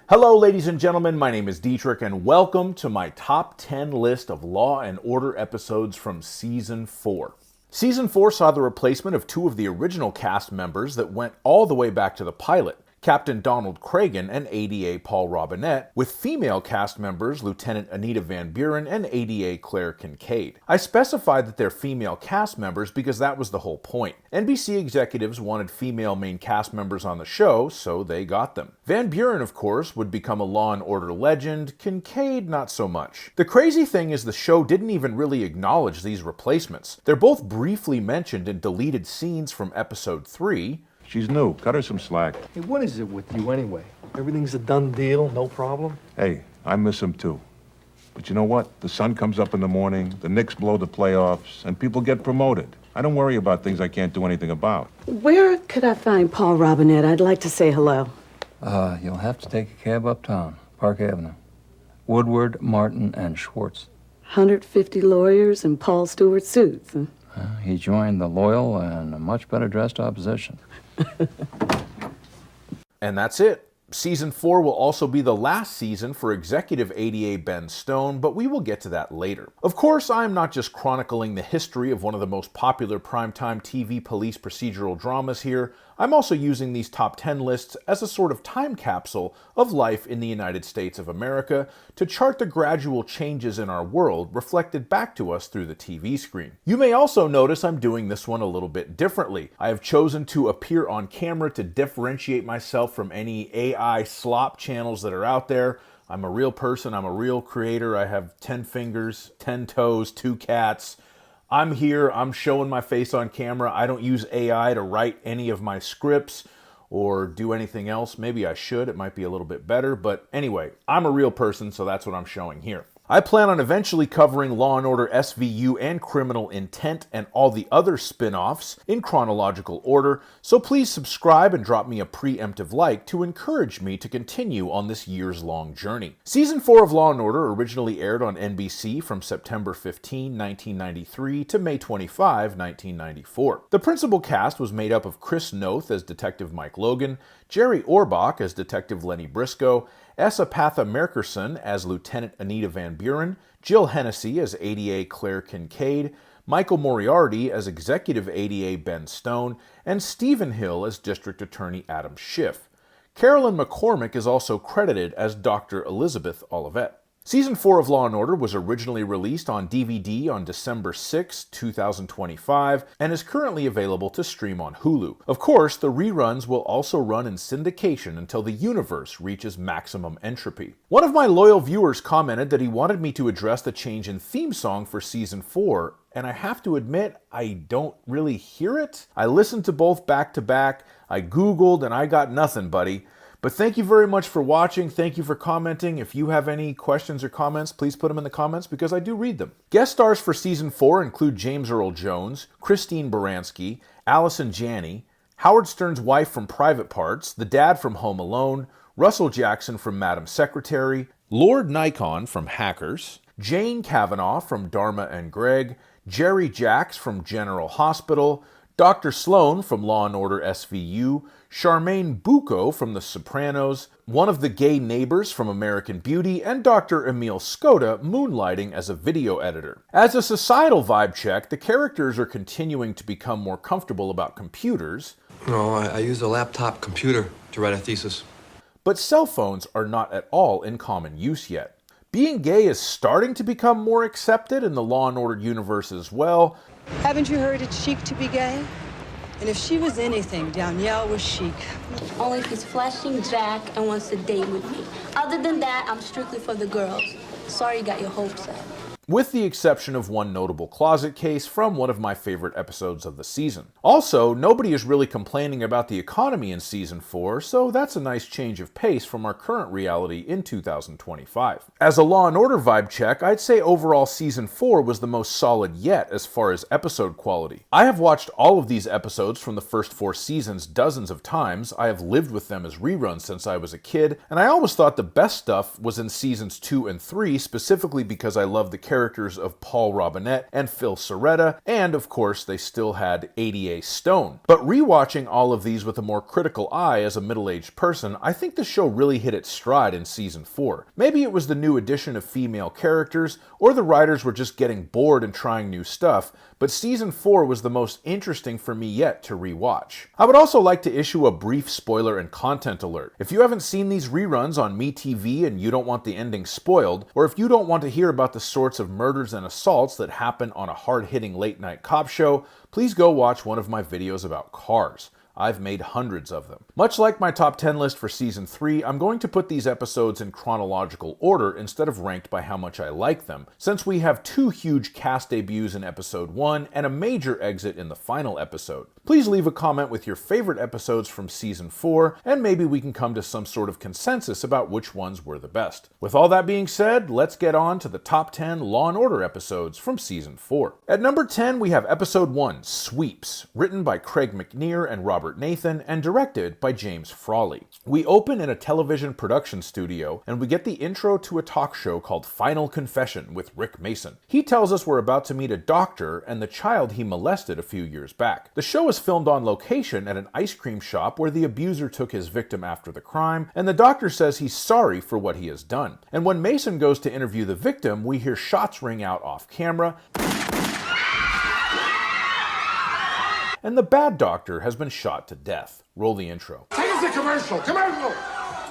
Hello, ladies and gentlemen, my name is Dietrich, and welcome to my top 10 list of Law and Order episodes from Season 4. Season 4 saw the replacement of two of the original cast members that went all the way back to the pilot, Captain Donald Cragen and ADA Paul Robinette, with female cast members Lieutenant Anita Van Buren and ADA Claire Kincaid. I specified that they're female cast members because that was the whole point. NBC executives wanted female main cast members on the show, so they got them. Van Buren, of course, would become a Law and Order legend, Kincaid not so much. The crazy thing is the show didn't even really acknowledge these replacements. They're both briefly mentioned in deleted scenes from episode 3, She's new. Cut her some slack. Hey, what is it with you anyway? Everything's a done deal, no problem? Hey, I miss him too. But you know what? The sun comes up in the morning, the Knicks blow the playoffs, and people get promoted. I don't worry about things I can't do anything about. Where could I find Paul Robinette? I'd like to say hello. You'll have to take a cab uptown, Park Avenue. Woodward, Martin, and Schwartz. 150 lawyers and Paul Stewart suits, huh? He joined the loyal and a much better dressed opposition. And that's it. Season 4 will also be the last season for executive ADA Ben Stone, but we will get to that later. Of course, I am not just chronicling the history of one of the most popular primetime TV police procedural dramas here. I'm also using these top 10 lists as a sort of time capsule of life in the United States of America to chart the gradual changes in our world reflected back to us through the TV screen. You may also notice I'm doing this one a little bit differently. I have chosen to appear on camera to differentiate myself from any AI slop channels that are out there. I'm a real person, I'm a real creator, I have 10 fingers, 10 toes, 2 cats. I'm here, I'm showing my face on camera. I don't use AI to write any of my scripts or do anything else. Maybe I should, it might be a little bit better, but anyway, I'm a real person, so that's what I'm showing here. I plan on eventually covering Law & Order SVU and Criminal Intent and all the other spin-offs in chronological order, so please subscribe and drop me a preemptive like to encourage me to continue on this years-long journey. Season 4 of Law & Order originally aired on NBC from September 15, 1993 to May 25, 1994. The principal cast was made up of Chris Noth as Detective Mike Logan, Jerry Orbach as Detective Lennie Briscoe, Epatha Merkerson as Lieutenant Anita Van Buren, Jill Hennessy as ADA Claire Kincaid, Michael Moriarty as Executive ADA Ben Stone, and Stephen Hill as District Attorney Adam Schiff. Carolyn McCormick is also credited as Dr. Elizabeth Olivet. Season 4 of Law & Order was originally released on DVD on December 6, 2025, and is currently available to stream on Hulu. Of course, the reruns will also run in syndication until the universe reaches maximum entropy. One of my loyal viewers commented that he wanted me to address the change in theme song for Season 4, and I have to admit, I don't really hear it. I listened to both back to back, I Googled, and I got nothing, buddy. But thank you very much for watching. Thank you for commenting. If you have any questions or comments, please put them in the comments because I do read them. Guest stars for Season 4 include James Earl Jones, Christine Baranski, Allison Janney, Howard Stern's wife from Private Parts, the dad from Home Alone, Russell Jackson from Madam Secretary, Lord Nikon from Hackers, Jane Kavanaugh from Dharma and Greg, Jerry Jacks from General Hospital, Dr. Sloan from Law & Order SVU, Charmaine Bucco from The Sopranos, one of the gay neighbors from American Beauty, and Dr. Emil Skoda moonlighting as a video editor. As a societal vibe check, the characters are continuing to become more comfortable about computers. No, I use a laptop computer to write a thesis. But cell phones are not at all in common use yet. Being gay is starting to become more accepted in the Law & Order universe as well. Haven't you heard it's chic to be gay? And if she was anything, Danielle was chic. Only if he's flashing Jack and wants to date with me. Other than that, I'm strictly for the girls. Sorry you got your hopes up. With the exception of one notable closet case from one of my favorite episodes of the season. Also, nobody is really complaining about the economy in Season 4, so that's a nice change of pace from our current reality in 2025. As a Law & Order vibe check, I'd say overall Season 4 was the most solid yet as far as episode quality. I have watched all of these episodes from the first 4 seasons dozens of times, I have lived with them as reruns since I was a kid, and I always thought the best stuff was in Seasons 2 and 3, specifically because I love the characters of Paul Robinette and Phil Soretta, and of course they still had ADA Stone. But rewatching all of these with a more critical eye as a middle-aged person, I think the show really hit its stride in season 4. Maybe it was the new addition of female characters, or the writers were just getting bored and trying new stuff, but season 4 was the most interesting for me yet to rewatch. I would also like to issue a brief spoiler and content alert. If you haven't seen these reruns on MeTV and you don't want the ending spoiled, or if you don't want to hear about the sorts of murders and assaults that happen on a hard-hitting late-night cop show, please go watch one of my videos about Cars. I've made hundreds of them. Much like my top 10 list for season 3, I'm going to put these episodes in chronological order instead of ranked by how much I like them, since we have 2 huge cast debuts in episode 1 and a major exit in the final episode. Please leave a comment with your favorite episodes from season 4, and maybe we can come to some sort of consensus about which ones were the best. With all that being said, let's get on to the top 10 Law & Order episodes from season 4. At number 10, we have episode 1, Sweeps, written by Craig McNeer and Robert Nathan, and directed by James Frawley. We open in a television production studio, and we get the intro to a talk show called Final Confession with Rick Mason. He tells us we're about to meet a doctor and the child he molested a few years back. The show is filmed on location at an ice cream shop where the abuser took his victim after the crime, and the doctor says he's sorry for what he has done. And when Mason goes to interview the victim, we hear shots ring out off camera, and the bad doctor has been shot to death. Roll the intro. Take us to commercial! Commercial!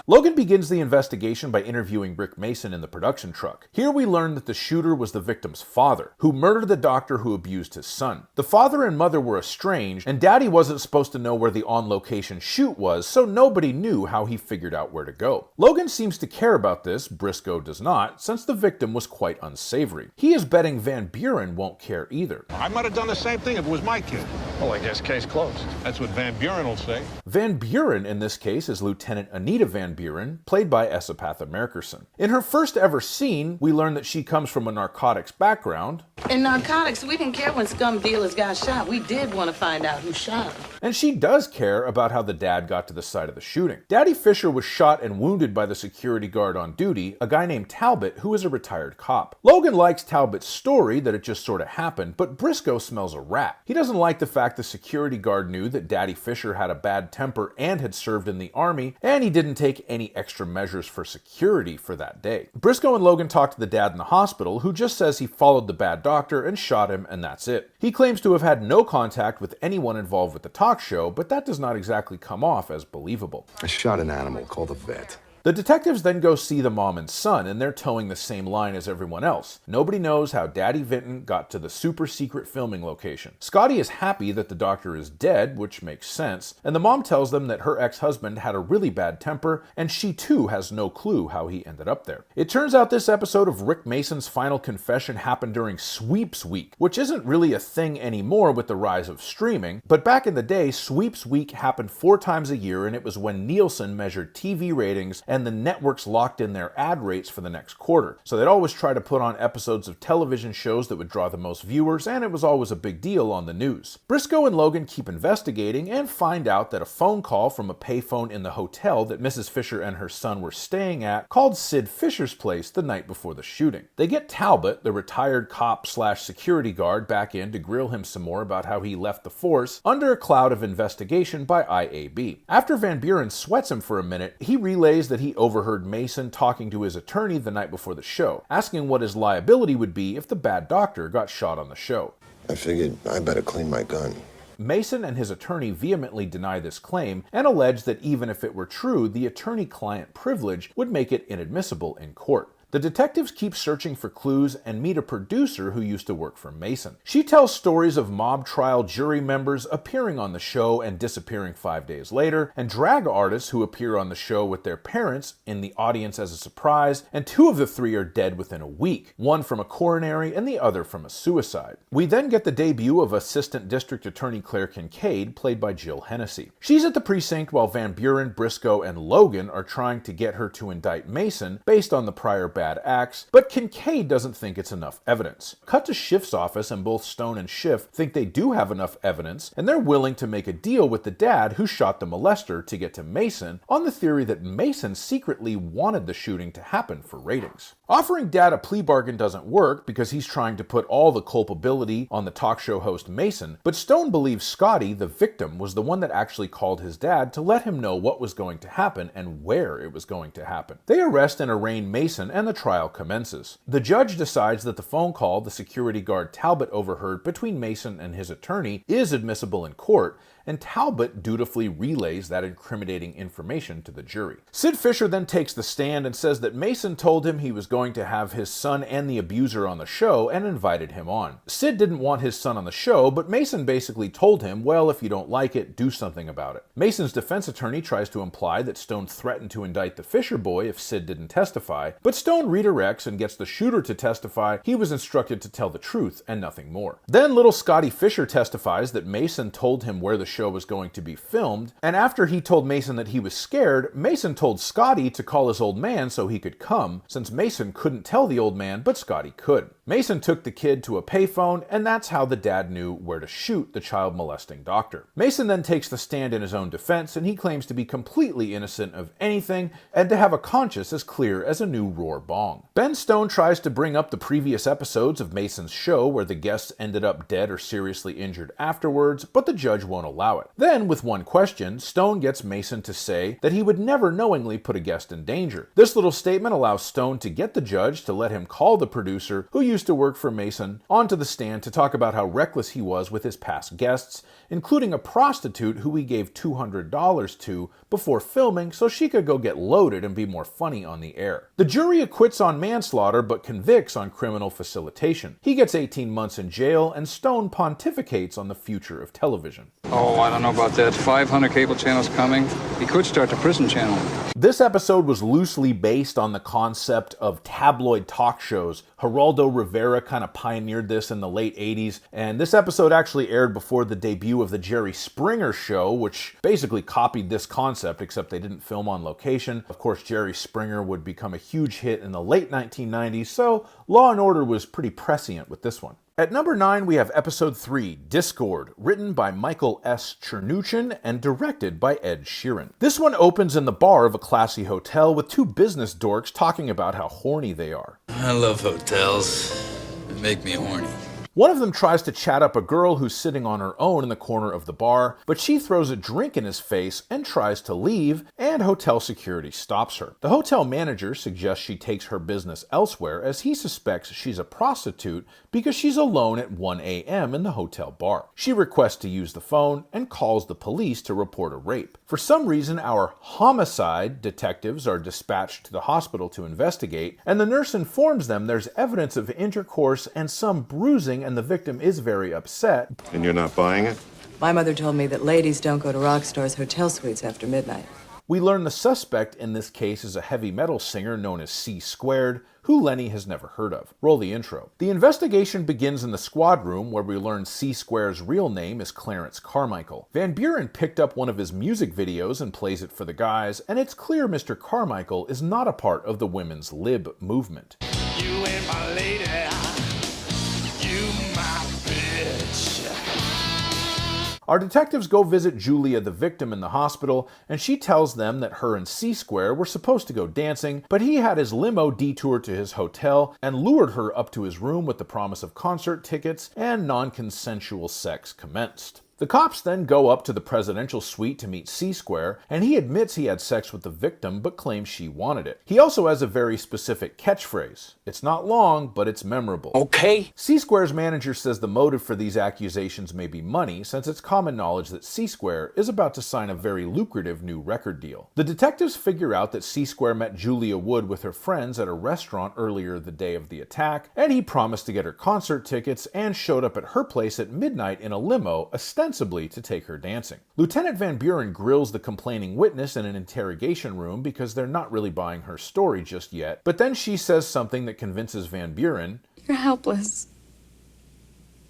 Logan begins the investigation by interviewing Rick Mason in the production truck. Here we learn that the shooter was the victim's father, who murdered the doctor who abused his son. The father and mother were estranged, and Daddy wasn't supposed to know where the on-location shoot was, so nobody knew how he figured out where to go. Logan seems to care about this, Briscoe does not, since the victim was quite unsavory. He is betting Van Buren won't care either. I might have done the same thing if it was my kid. Well, I guess case closed. That's what Van Buren will say. Van Buren in this case is Lieutenant Anita Van Buren, played by Epatha Merkerson. In her first ever scene, we learn that she comes from a narcotics background. In narcotics, we didn't care when scum dealers got shot. We did want to find out who shot them. And she does care about how the dad got to the site of the shooting. Daddy Fisher was shot and wounded by the security guard on duty, a guy named Talbot, who is a retired cop. Logan likes Talbot's story that it just sort of happened, but Briscoe smells a rat. He doesn't like the fact the security guard knew that Daddy Fisher had a bad temper and had served in the army, and he didn't take any extra measures for security for that day. Briscoe and Logan talk to the dad in the hospital, who just says he followed the bad doctor and shot him, and that's it. He claims to have had no contact with anyone involved with the talk show, but that does not exactly come off as believable. I shot an animal called a vet. The detectives then go see the mom and son, and they're towing the same line as everyone else. Nobody knows how Daddy Vinton got to the super secret filming location. Scotty is happy that the doctor is dead, which makes sense, and the mom tells them that her ex-husband had a really bad temper, and she too has no clue how he ended up there. It turns out this episode of Rick Mason's Final Confession happened during Sweeps Week, which isn't really a thing anymore with the rise of streaming, but back in the day, Sweeps Week happened 4 times a year, and it was when Nielsen measured TV ratings and the networks locked in their ad rates for the next quarter. So they'd always try to put on episodes of television shows that would draw the most viewers, and it was always a big deal on the news. Briscoe and Logan keep investigating and find out that a phone call from a payphone in the hotel that Mrs. Fisher and her son were staying at called Sid Fisher's place the night before the shooting. They get Talbot, the retired cop/security guard, back in to grill him some more about how he left the force under a cloud of investigation by IAB. After Van Buren sweats him for a minute, he relays that he overheard Mason talking to his attorney the night before the show, asking what his liability would be if the bad doctor got shot on the show. I figured I better clean my gun. Mason and his attorney vehemently deny this claim and allege that even if it were true, the attorney-client privilege would make it inadmissible in court. The detectives keep searching for clues and meet a producer who used to work for Mason. She tells stories of mob trial jury members appearing on the show and disappearing 5 days later, and drag artists who appear on the show with their parents in the audience as a surprise, and 2 of the 3 are dead within a week, one from a coronary and the other from a suicide. We then get the debut of Assistant District Attorney Claire Kincaid, played by Jill Hennessy. She's at the precinct while Van Buren, Briscoe, and Logan are trying to get her to indict Mason based on the prior bad bad acts, but Kincaid doesn't think it's enough evidence. Cut to Schiff's office, and both Stone and Schiff think they do have enough evidence, and they're willing to make a deal with the dad who shot the molester to get to Mason, on the theory that Mason secretly wanted the shooting to happen for ratings. Offering Dad a plea bargain doesn't work because he's trying to put all the culpability on the talk show host Mason, but Stone believes Scotty, the victim, was the one that actually called his dad to let him know what was going to happen and where it was going to happen. They arrest and arraign Mason, and the trial commences. The judge decides that the phone call the security guard Talbot overheard between Mason and his attorney is admissible in court, and Talbot dutifully relays that incriminating information to the jury. Sid Fisher then takes the stand and says that Mason told him he was going to have his son and the abuser on the show and invited him on. Sid didn't want his son on the show, but Mason basically told him, well, if you don't like it, do something about it. Mason's defense attorney tries to imply that Stone threatened to indict the Fisher boy if Sid didn't testify, but Stone redirects and gets the shooter to testify he was instructed to tell the truth and nothing more. Then little Scotty Fisher testifies that Mason told him where the show was going to be filmed, and after he told Mason that he was scared, Mason told Scotty to call his old man so he could come, since Mason couldn't tell the old man, but Scotty could. Mason took the kid to a payphone, and that's how the dad knew where to shoot the child molesting doctor. Mason then takes the stand in his own defense, and he claims to be completely innocent of anything and to have a conscience as clear as a new Rohr bong. Ben Stone tries to bring up the previous episodes of Mason's show where the guests ended up dead or seriously injured afterwards, but the judge won't allow it. Then, with one question, Stone gets Mason to say that he would never knowingly put a guest in danger. This little statement allows Stone to get the judge to let him call the producer, who used to work for Mason, onto the stand to talk about how reckless he was with his past guests, including a prostitute who he gave $200 to before filming so she could go get loaded and be more funny on the air. The jury acquits on manslaughter but convicts on criminal facilitation. He gets 18 months in jail, and Stone pontificates on the future of television. Oh, I don't know about that. 500 cable channels coming. He could start the prison channel. This episode was loosely based on the concept of tabloid talk shows. Geraldo Rivera kind of pioneered this in the late 80s, and this episode actually aired before the debut of the Jerry Springer Show, which basically copied this concept, except they didn't film on location. Of course, Jerry Springer would become a huge hit in the late 1990s, so Law and Order was pretty prescient with this one. At number 9, we have Episode 3, Discord, written by Michael S. Chernuchin and directed by Ed Sherin. This one opens in the bar of a classy hotel with two business dorks talking about how horny they are. I love hotels. They make me horny. One of them tries to chat up a girl who's sitting on her own in the corner of the bar, but she throws a drink in his face and tries to leave, and hotel security stops her. The hotel manager suggests she takes her business elsewhere, as he suspects she's a prostitute because she's alone at 1 a.m. in the hotel bar. She requests to use the phone and calls the police to report a rape. For some reason, our homicide detectives are dispatched to the hospital to investigate, and the nurse informs them there's evidence of intercourse and some bruising, and the victim is very upset. And you're not buying it? My mother told me that ladies don't go to rock stars' hotel suites after midnight. We learn the suspect in this case is a heavy metal singer known as C-Squared, who Lennie has never heard of. Roll the intro. The investigation begins in the squad room, where we learn C-Square's real name is Clarence Carmichael. Van Buren picked up one of his music videos and plays it for the guys, and it's clear Mr. Carmichael is not a part of the women's lib movement. You ain't my lady. Our detectives go visit Julia, the victim, in the hospital, and she tells them that her and C-Square were supposed to go dancing, but he had his limo detour to his hotel and lured her up to his room with the promise of concert tickets, and non-consensual sex commenced. The cops then go up to the presidential suite to meet C-Square, and he admits he had sex with the victim but claims she wanted it. He also has a very specific catchphrase. It's not long, but it's memorable. Okay. C-Square's manager says the motive for these accusations may be money, since it's common knowledge that C-Square is about to sign a very lucrative new record deal. The detectives figure out that C-Square met Julia Wood with her friends at a restaurant earlier the day of the attack, and he promised to get her concert tickets and showed up at her place at midnight in a limo, ostensibly to take her dancing. Lieutenant Van Buren grills the complaining witness in an interrogation room because they're not really buying her story just yet, but then she says something that convinces Van Buren. You're helpless.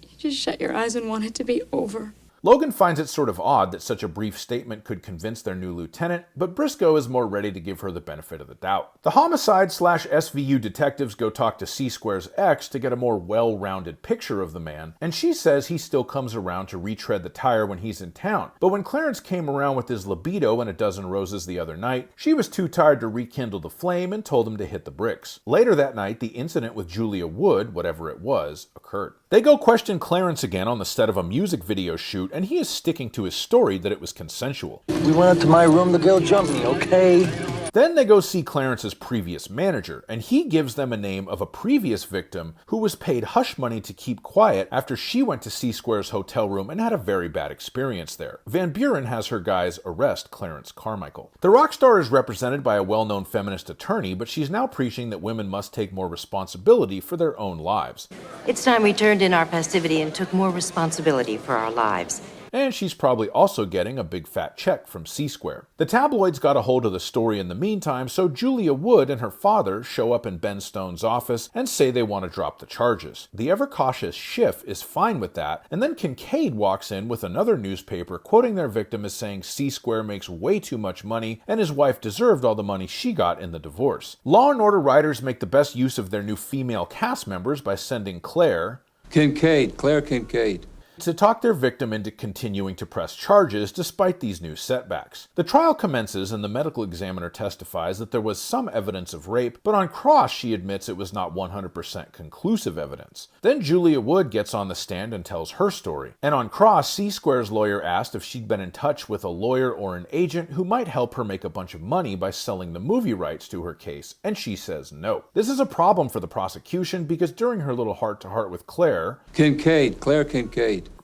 You just shut your eyes and want it to be over. Logan finds it sort of odd that such a brief statement could convince their new lieutenant, but Briscoe is more ready to give her the benefit of the doubt. The homicide/SVU detectives go talk to C-Square's ex to get a more well-rounded picture of the man, and she says he still comes around to retread the tire when he's in town. But when Clarence came around with his libido and a dozen roses the other night, she was too tired to rekindle the flame and told him to hit the bricks. Later that night, the incident with Julia Wood, whatever it was, occurred. They go question Clarence again on the set of a music video shoot, and he is sticking to his story that it was consensual. We went up to my room, the girl jumped me, okay? Then they go see Clarence's previous manager, and he gives them a name of a previous victim who was paid hush money to keep quiet after she went to C-Square's hotel room and had a very bad experience there. Van Buren has her guys arrest Clarence Carmichael. The rock star is represented by a well-known feminist attorney, but she's now preaching that women must take more responsibility for their own lives. It's time we turned in our festivity and took more responsibility for our lives. And she's probably also getting a big fat check from C-Square. The tabloids got a hold of the story in the meantime, so Julia Wood and her father show up in Ben Stone's office and say they want to drop the charges. The ever-cautious Schiff is fine with that, and then Kincaid walks in with another newspaper quoting their victim as saying C-Square makes way too much money and his wife deserved all the money she got in the divorce. Law and Order writers make the best use of their new female cast members by sending Claire Kincaid. to talk their victim into continuing to press charges despite these new setbacks. The trial commences and the medical examiner testifies that there was some evidence of rape, but on cross she admits it was not 100% conclusive evidence. Then Julia Wood gets on the stand and tells her story. And on cross, C-Square's lawyer asked if she'd been in touch with a lawyer or an agent who might help her make a bunch of money by selling the movie rights to her case, and she says no. This is a problem for the prosecution because during her little heart-to-heart with Claire Kincaid.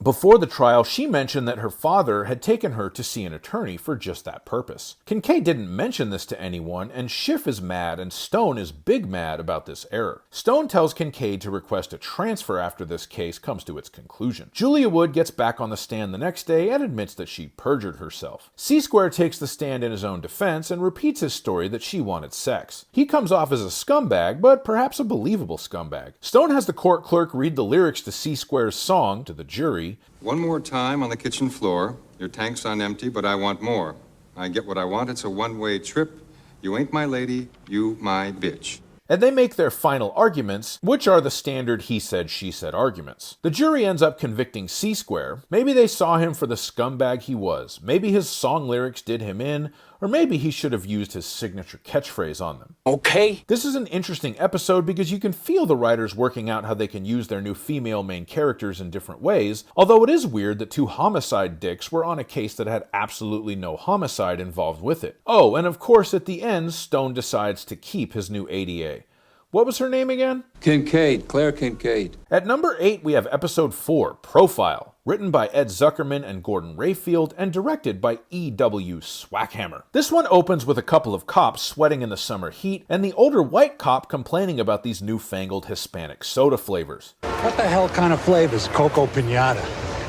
Before the trial, she mentioned that her father had taken her to see an attorney for just that purpose. Kincaid didn't mention this to anyone, and Schiff is mad, and Stone is big mad about this error. Stone tells Kincaid to request a transfer after this case comes to its conclusion. Julia Wood gets back on the stand the next day and admits that she perjured herself. C-Square takes the stand in his own defense and repeats his story that she wanted sex. He comes off as a scumbag, but perhaps a believable scumbag. Stone has the court clerk read the lyrics to C-Square's song to the jury. One more time on the kitchen floor. Your tank's on empty, but I want more. I get what I want. It's a one-way trip. You ain't my lady, you my bitch. And they make their final arguments, which are the standard he said, she said arguments. The jury ends up convicting C-Square. Maybe they saw him for the scumbag he was. Maybe his song lyrics did him in, or maybe he should have used his signature catchphrase on them. Okay. This is an interesting episode because you can feel the writers working out how they can use their new female main characters in different ways, although it is weird that two homicide dicks were on a case that had absolutely no homicide involved with it. Oh, and of course at the end, Stone decides to keep his new ADA. What was her name again? Claire Kincaid. At number 8, we have episode 4, Profile, written by Ed Zuckerman and Gordon Rayfield, and directed by E.W. Swackhammer. This one opens with a couple of cops sweating in the summer heat, and the older white cop complaining about these newfangled Hispanic soda flavors. What the hell kind of flavors? Coco Pinata.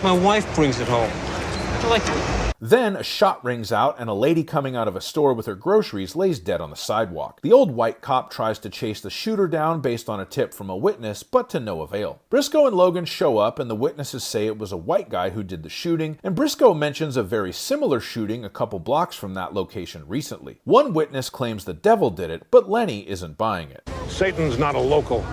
My wife brings it home. I like it. Then a shot rings out and a lady coming out of a store with her groceries lays dead on the sidewalk. The old white cop tries to chase the shooter down based on a tip from a witness, but to no avail. Briscoe and Logan show up and the witnesses say it was a white guy who did the shooting, and Briscoe mentions a very similar shooting a couple blocks from that location recently. One witness claims the devil did it, but Lennie isn't buying it. Satan's not a local.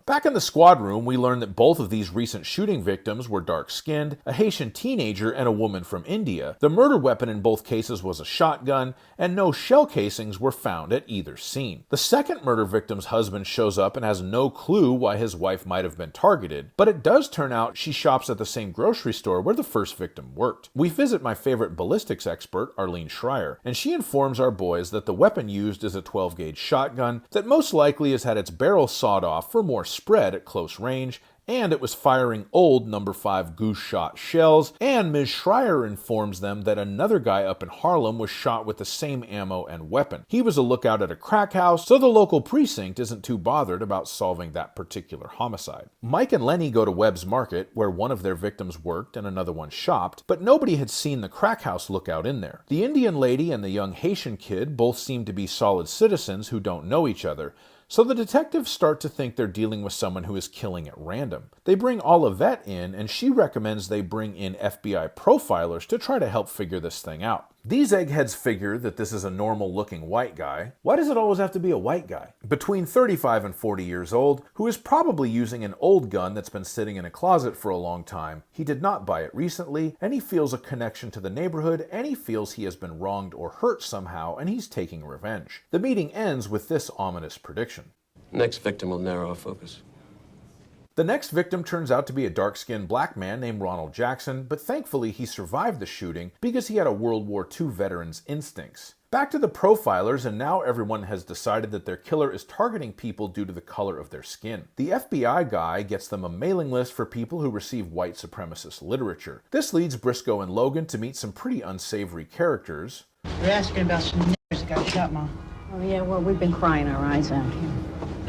Back in the squad room, we learn that both of these recent shooting victims were dark-skinned, a Haitian teenager and a woman from India. The murder weapon in both cases was a shotgun, and no shell casings were found at either scene. The second murder victim's husband shows up and has no clue why his wife might have been targeted, but it does turn out she shops at the same grocery store where the first victim worked. We visit my favorite ballistics expert, Arlene Schreier, and she informs our boys that the weapon used is a 12-gauge shotgun that most likely has had its barrel sawed off for more spread at close range, and it was firing old number 5 goose shot shells, and Ms. Schreier informs them that another guy up in Harlem was shot with the same ammo and weapon. He was a lookout at a crack house, so the local precinct isn't too bothered about solving that particular homicide. Mike and Lennie go to Webb's Market, where one of their victims worked and another one shopped, but nobody had seen the crack house lookout in there. The Indian lady and the young Haitian kid both seem to be solid citizens who don't know each other, so the detectives start to think they're dealing with someone who is killing at random. They bring Olivet in, and she recommends they bring in FBI profilers to try to help figure this thing out. These eggheads figure that this is a normal-looking white guy. Why does it always have to be a white guy? Between 35 and 40 years old, who is probably using an old gun that's been sitting in a closet for a long time. He did not buy it recently, and he feels a connection to the neighborhood, and he feels he has been wronged or hurt somehow, and he's taking revenge. The meeting ends with this ominous prediction. Next victim will narrow our focus. The next victim turns out to be a dark-skinned black man named Ronald Jackson, but thankfully he survived the shooting because he had a World War II veteran's instincts. Back to the profilers, and now everyone has decided that their killer is targeting people due to the color of their skin. The FBI guy gets them a mailing list for people who receive white supremacist literature. This leads Briscoe and Logan to meet some pretty unsavory characters. We're asking about some niggers that got shot, Mom. Oh, yeah, well, we've been crying our eyes out here.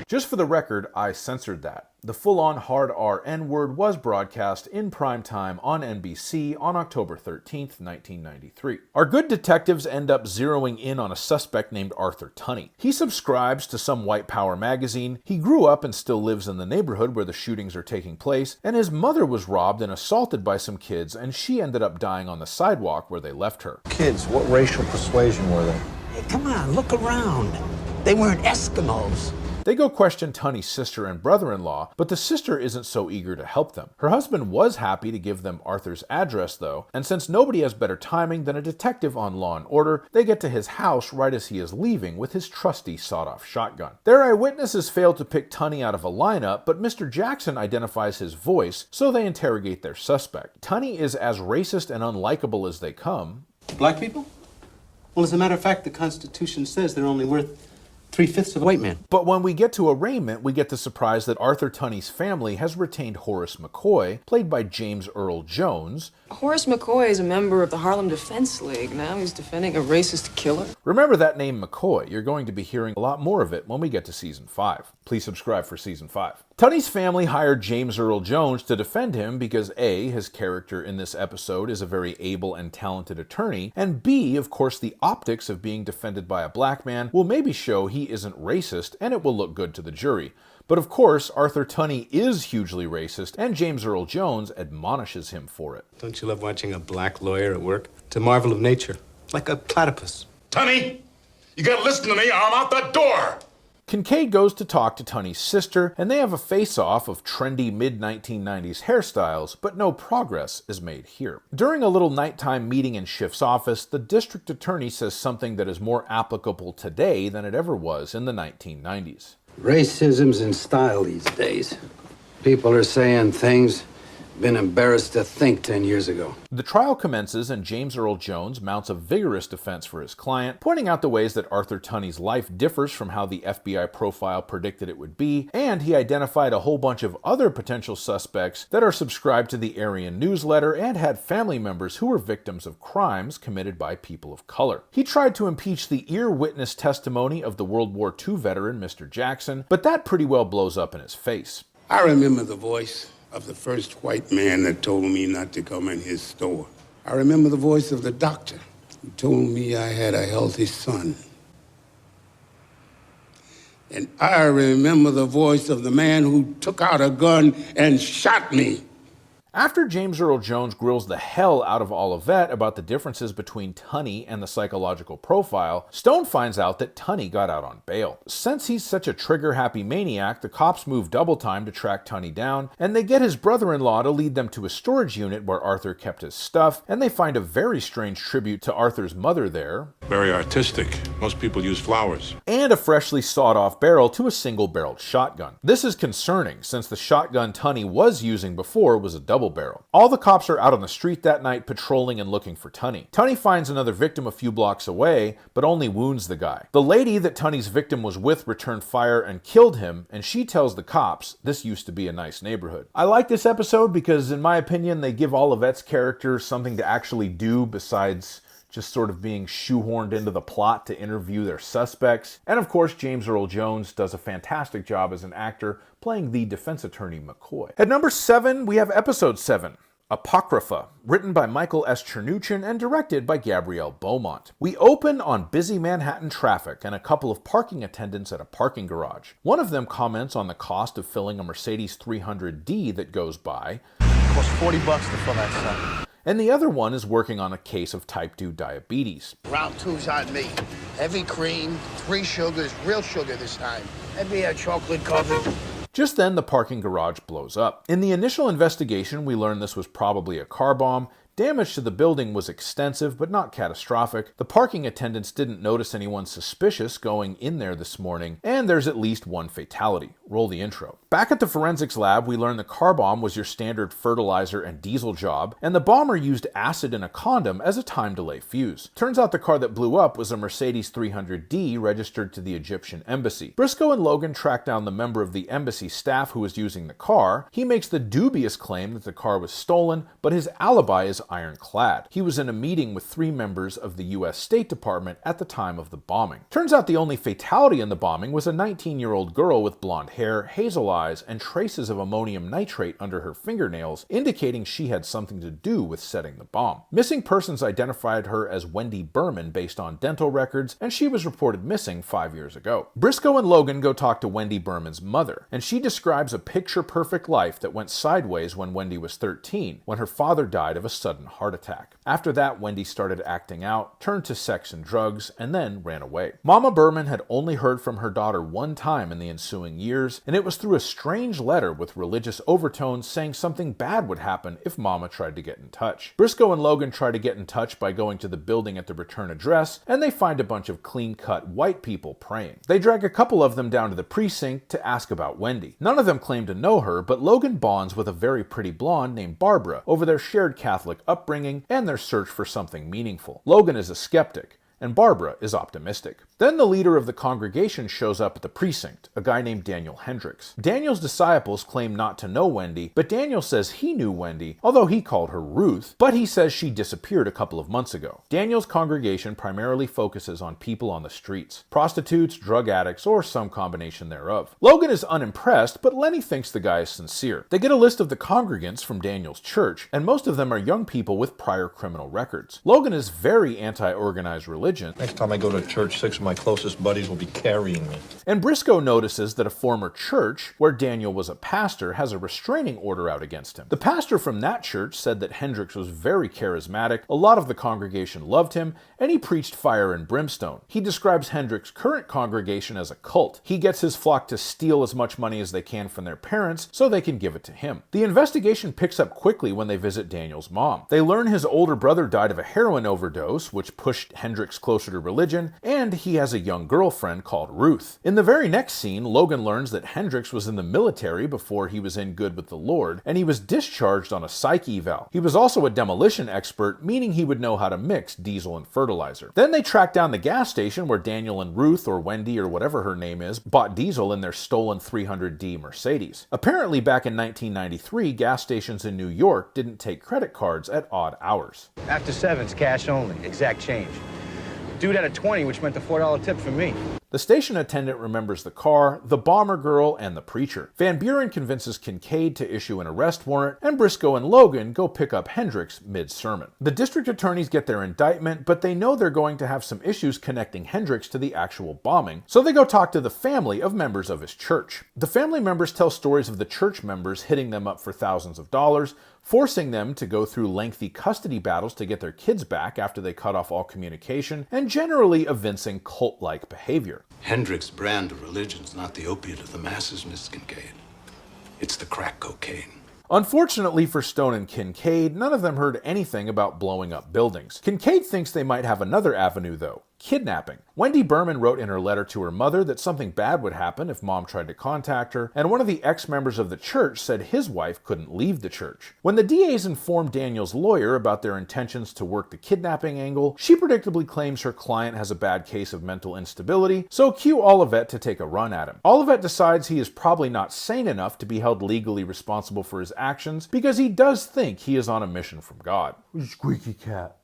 Just for the record, I censored that. The full-on hard R N-word was broadcast in prime time on NBC on October 13th, 1993. Our good detectives end up zeroing in on a suspect named Arthur Tunney. He subscribes to some white power magazine, he grew up and still lives in the neighborhood where the shootings are taking place, and his mother was robbed and assaulted by some kids, and she ended up dying on the sidewalk where they left her. Kids, what racial persuasion were they? Hey, come on, look around. They weren't Eskimos. They go question Tunney's sister and brother-in-law, but the sister isn't so eager to help them. Her husband was happy to give them Arthur's address, though, and since nobody has better timing than a detective on Law & Order, they get to his house right as he is leaving with his trusty sawed-off shotgun. Their eyewitnesses fail to pick Tunney out of a lineup, but Mr. Jackson identifies his voice, so they interrogate their suspect. Tunney is as racist and unlikable as they come. Black people? Well, as a matter of fact, the Constitution says they're only worth 3/5 of a white man. But when we get to arraignment, we get the surprise that Arthur Tunney's family has retained Horace McCoy, played by James Earl Jones. Horace McCoy is a member of the Harlem Defense League. Now he's defending a racist killer. Remember that name McCoy. You're going to be hearing a lot more of it when we get to Season 5. Please subscribe for Season 5. Tunney's family hired James Earl Jones to defend him because A, his character in this episode is a very able and talented attorney, and B, of course, the optics of being defended by a black man will maybe show he isn't racist and it will look good to the jury. But of course, Arthur Tunney is hugely racist, and James Earl Jones admonishes him for it. Don't you love watching a black lawyer at work? It's a marvel of nature, like a platypus. Tunney, you gotta listen to me or I'm out the door! Kincaid goes to talk to Tunney's sister, and they have a face-off of trendy mid-1990s hairstyles, but no progress is made here. During a little nighttime meeting in Schiff's office, the district attorney says something that is more applicable today than it ever was in the 1990s. Racism's in style these days. People are saying things been embarrassed to think 10 years ago. The trial commences, and James Earl Jones mounts a vigorous defense for his client, pointing out the ways that Arthur Tunney's life differs from how the FBI profile predicted it would be, and he identified a whole bunch of other potential suspects that are subscribed to the Aryan newsletter and had family members who were victims of crimes committed by people of color. He tried to impeach the ear witness testimony of the World War II veteran, Mr. Jackson, but that pretty well blows up in his face. I remember the voice of the first white man that told me not to come in his store. I remember the voice of the doctor who told me I had a healthy son. And I remember the voice of the man who took out a gun and shot me. After James Earl Jones grills the hell out of Olivet about the differences between Tunney and the psychological profile, Stone finds out that Tunney got out on bail. Since he's such a trigger-happy maniac, the cops move double time to track Tunney down, and they get his brother-in-law to lead them to a storage unit where Arthur kept his stuff, and they find a very strange tribute to Arthur's mother there. Very artistic. Most people use flowers. And a freshly sawed-off barrel to a single-barreled shotgun. This is concerning, since the shotgun Tunney was using before was a double barrel. All the cops are out on the street that night patrolling and looking for Tunney. Tunney finds another victim a few blocks away, but only wounds the guy. The lady that Tunney's victim was with returned fire and killed him, and she tells the cops this used to be a nice neighborhood. I like this episode because, in my opinion, they give Olivet's character something to actually do besides just sort of being shoehorned into the plot to interview their suspects. And of course, James Earl Jones does a fantastic job as an actor, playing the defense attorney McCoy. At number 7, we have episode 7, Apocrypha, written by Michael S. Chernuchin and directed by Gabrielle Beaumont. We open on busy Manhattan traffic and a couple of parking attendants at a parking garage. One of them comments on the cost of filling a Mercedes 300D that goes by. It costs $40 to fill that sucker. And the other one is working on a case of type 2 diabetes. Round 2's on me. Heavy cream, 3 sugars, real sugar this time. Maybe a chocolate covered. Just then, the parking garage blows up. In the initial investigation, we learned this was probably a car bomb. Damage to the building was extensive, but not catastrophic. The parking attendants didn't notice anyone suspicious going in there this morning, and there's at least one fatality. Roll the intro. Back at the forensics lab, we learn the car bomb was your standard fertilizer and diesel job, and the bomber used acid in a condom as a time delay fuse. Turns out the car that blew up was a Mercedes 300D registered to the Egyptian embassy. Briscoe and Logan track down the member of the embassy staff who was using the car. He makes the dubious claim that the car was stolen, but his alibi is ironclad. He was in a meeting with 3 members of the U.S. State Department at the time of the bombing. Turns out the only fatality in the bombing was a 19-year-old girl with blonde hair, hazel eyes, and traces of ammonium nitrate under her fingernails, indicating she had something to do with setting the bomb. Missing persons identified her as Wendy Berman based on dental records, and she was reported missing 5 years ago. Briscoe and Logan go talk to Wendy Berman's mother, and she describes a picture-perfect life that went sideways when Wendy was 13, when her father died of a sudden heart attack. After that, Wendy started acting out, turned to sex and drugs, and then ran away. Mama Berman had only heard from her daughter one time in the ensuing years, and it was through a strange letter with religious overtones saying something bad would happen if Mama tried to get in touch. Briscoe and Logan try to get in touch by going to the building at the return address, and they find a bunch of clean-cut white people praying. They drag a couple of them down to the precinct to ask about Wendy. None of them claim to know her, but Logan bonds with a very pretty blonde named Barbara over their shared Catholic upbringing and their search for something meaningful. Logan is a skeptic, and Barbara is optimistic. Then the leader of the congregation shows up at the precinct, a guy named Daniel Hendricks. Daniel's disciples claim not to know Wendy, but Daniel says he knew Wendy, although he called her Ruth, but he says she disappeared a couple of months ago. Daniel's congregation primarily focuses on people on the streets, prostitutes, drug addicts, or some combination thereof. Logan is unimpressed, but Lennie thinks the guy is sincere. They get a list of the congregants from Daniel's church, and most of them are young people with prior criminal records. Logan is very anti-organized religion. Next time I go to church, 6 of my closest buddies will be carrying me. And Briscoe notices that a former church, where Daniel was a pastor, has a restraining order out against him. The pastor from that church said that Hendricks was very charismatic, a lot of the congregation loved him, and he preached fire and brimstone. He describes Hendricks' current congregation as a cult. He gets his flock to steal as much money as they can from their parents so they can give it to him. The investigation picks up quickly when they visit Daniel's mom. They learn his older brother died of a heroin overdose, which pushed Hendricks closer to religion, and he has a young girlfriend called Ruth. In the very next scene, Logan learns that Hendricks was in the military before he was in good with the Lord, and he was discharged on a psych eval. He was also a demolition expert, meaning he would know how to mix diesel and fertilizer. Then they track down the gas station where Daniel and Ruth, or Wendy, or whatever her name is, bought diesel in their stolen 300D Mercedes. Apparently, back in 1993, gas stations in New York didn't take credit cards at odd hours. After 7's cash only, exact change. Dude had a 20, which meant the $4 tip for me. The station attendant remembers the car, the bomber girl, and the preacher. Van Buren convinces Kincaid to issue an arrest warrant, and Briscoe and Logan go pick up Hendricks mid-sermon. The district attorneys get their indictment, but they know they're going to have some issues connecting Hendricks to the actual bombing, so they go talk to the family of members of his church. The family members tell stories of the church members hitting them up for thousands of dollars, forcing them to go through lengthy custody battles to get their kids back after they cut off all communication, and generally evincing cult-like behavior. Hendricks' brand of religion's not the opiate of the masses, Miss Kincaid. It's the crack cocaine. Unfortunately for Stone and Kincaid, none of them heard anything about blowing up buildings. Kincaid thinks they might have another avenue, though. Kidnapping. Wendy Berman wrote in her letter to her mother that something bad would happen if Mom tried to contact her, and one of the ex-members of the church said his wife couldn't leave the church. When the DAs informed Daniel's lawyer about their intentions to work the kidnapping angle, she predictably claims her client has a bad case of mental instability, so cue Olivet to take a run at him. Olivet decides he is probably not sane enough to be held legally responsible for his actions because he does think he is on a mission from God. Squeaky cat.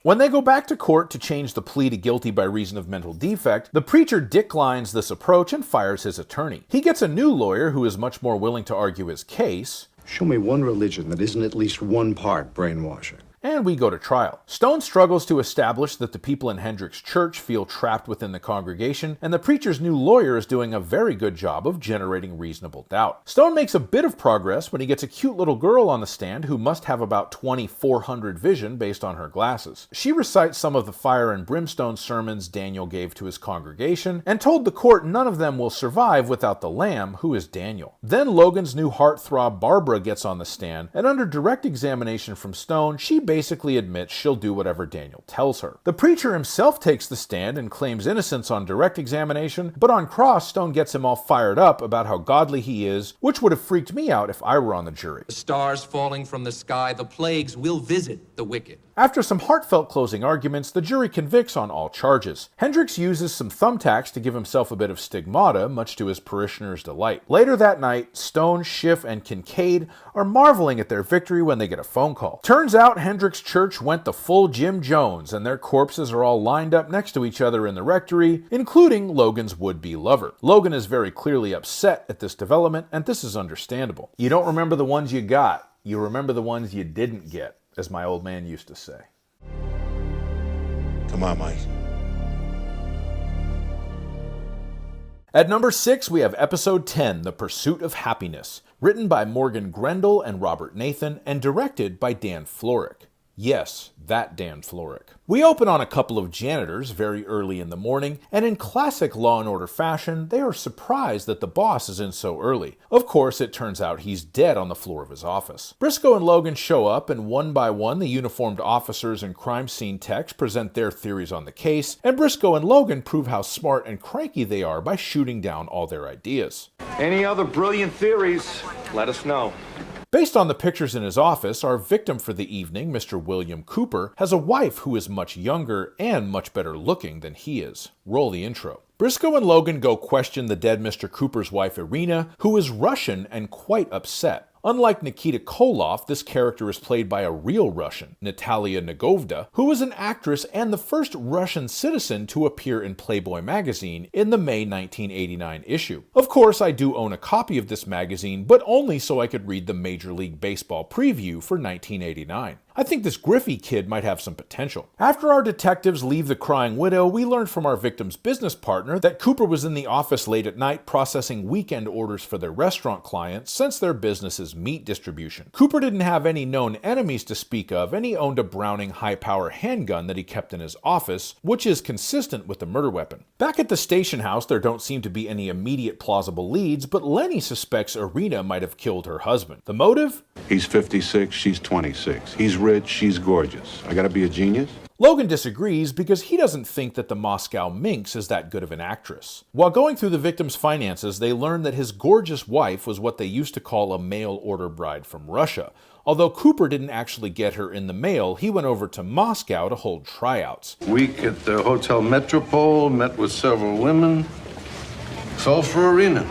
When they go back to court to change the plea to guilty by reason of mental defect, the preacher declines this approach and fires his attorney. He gets a new lawyer who is much more willing to argue his case. Show me one religion that isn't at least one part brainwashing. And we go to trial. Stone struggles to establish that the people in Hendrick's church feel trapped within the congregation, and the preacher's new lawyer is doing a very good job of generating reasonable doubt. Stone makes a bit of progress when he gets a cute little girl on the stand who must have about 2400 vision based on her glasses. She recites some of the fire and brimstone sermons Daniel gave to his congregation, and told the court none of them will survive without the lamb, who is Daniel. Then Logan's new heartthrob Barbara gets on the stand, and under direct examination from Stone, she basically admits she'll do whatever Daniel tells her. The preacher himself takes the stand and claims innocence on direct examination, but on cross, Stone gets him all fired up about how godly he is, which would have freaked me out if I were on the jury. The stars falling from the sky, the plagues will visit the wicked. After some heartfelt closing arguments, the jury convicts on all charges. Hendricks uses some thumbtacks to give himself a bit of stigmata, much to his parishioners' delight. Later that night, Stone, Schiff, and Kincaid are marveling at their victory when they get a phone call. Turns out Hendricks' church went the full Jim Jones, and their corpses are all lined up next to each other in the rectory, including Logan's would-be lover. Logan is very clearly upset at this development, and this is understandable. You don't remember the ones you got, you remember the ones you didn't get, as my old man used to say. Come on, Mike. At number 6, we have episode 10, The Pursuit of Happiness, written by Morgan Grendel and Robert Nathan, and directed by Dann Florek. Yes, that Dann Florek. We open on a couple of janitors very early in the morning, and in classic Law & Order fashion, they are surprised that the boss is in so early. Of course, it turns out he's dead on the floor of his office. Briscoe and Logan show up, and one by one, the uniformed officers and crime scene techs present their theories on the case, and Briscoe and Logan prove how smart and cranky they are by shooting down all their ideas. Any other brilliant theories? Let us know. Based on the pictures in his office, our victim for the evening, Mr. William Cooper, has a wife who is much younger and much better looking than he is. Roll the intro. Briscoe and Logan go question the dead Mr. Cooper's wife, Irina, who is Russian and quite upset. Unlike Nikita Koloff, this character is played by a real Russian, Natalia Nagovda, who is an actress and the first Russian citizen to appear in Playboy magazine in the May 1989 issue. Of course, I do own a copy of this magazine, but only so I could read the Major League Baseball preview for 1989. I think this Griffey kid might have some potential. After our detectives leave the crying widow, we learn from our victim's business partner that Cooper was in the office late at night processing weekend orders for their restaurant clients since their business is meat distribution. Cooper didn't have any known enemies to speak of, and he owned a Browning high-power handgun that he kept in his office, which is consistent with the murder weapon. Back at the station house, there don't seem to be any immediate plausible leads, but Lennie suspects Irina might have killed her husband. The motive? He's 56, she's 26. He's rich, she's gorgeous. I gotta be a genius? Logan disagrees because he doesn't think that the Moscow Minx is that good of an actress. While going through the victim's finances, they learn that his gorgeous wife was what they used to call a mail-order bride from Russia. Although Cooper didn't actually get her in the mail, he went over to Moscow to hold tryouts. Week at the Hotel Metropole, met with several women. Fell for Irina.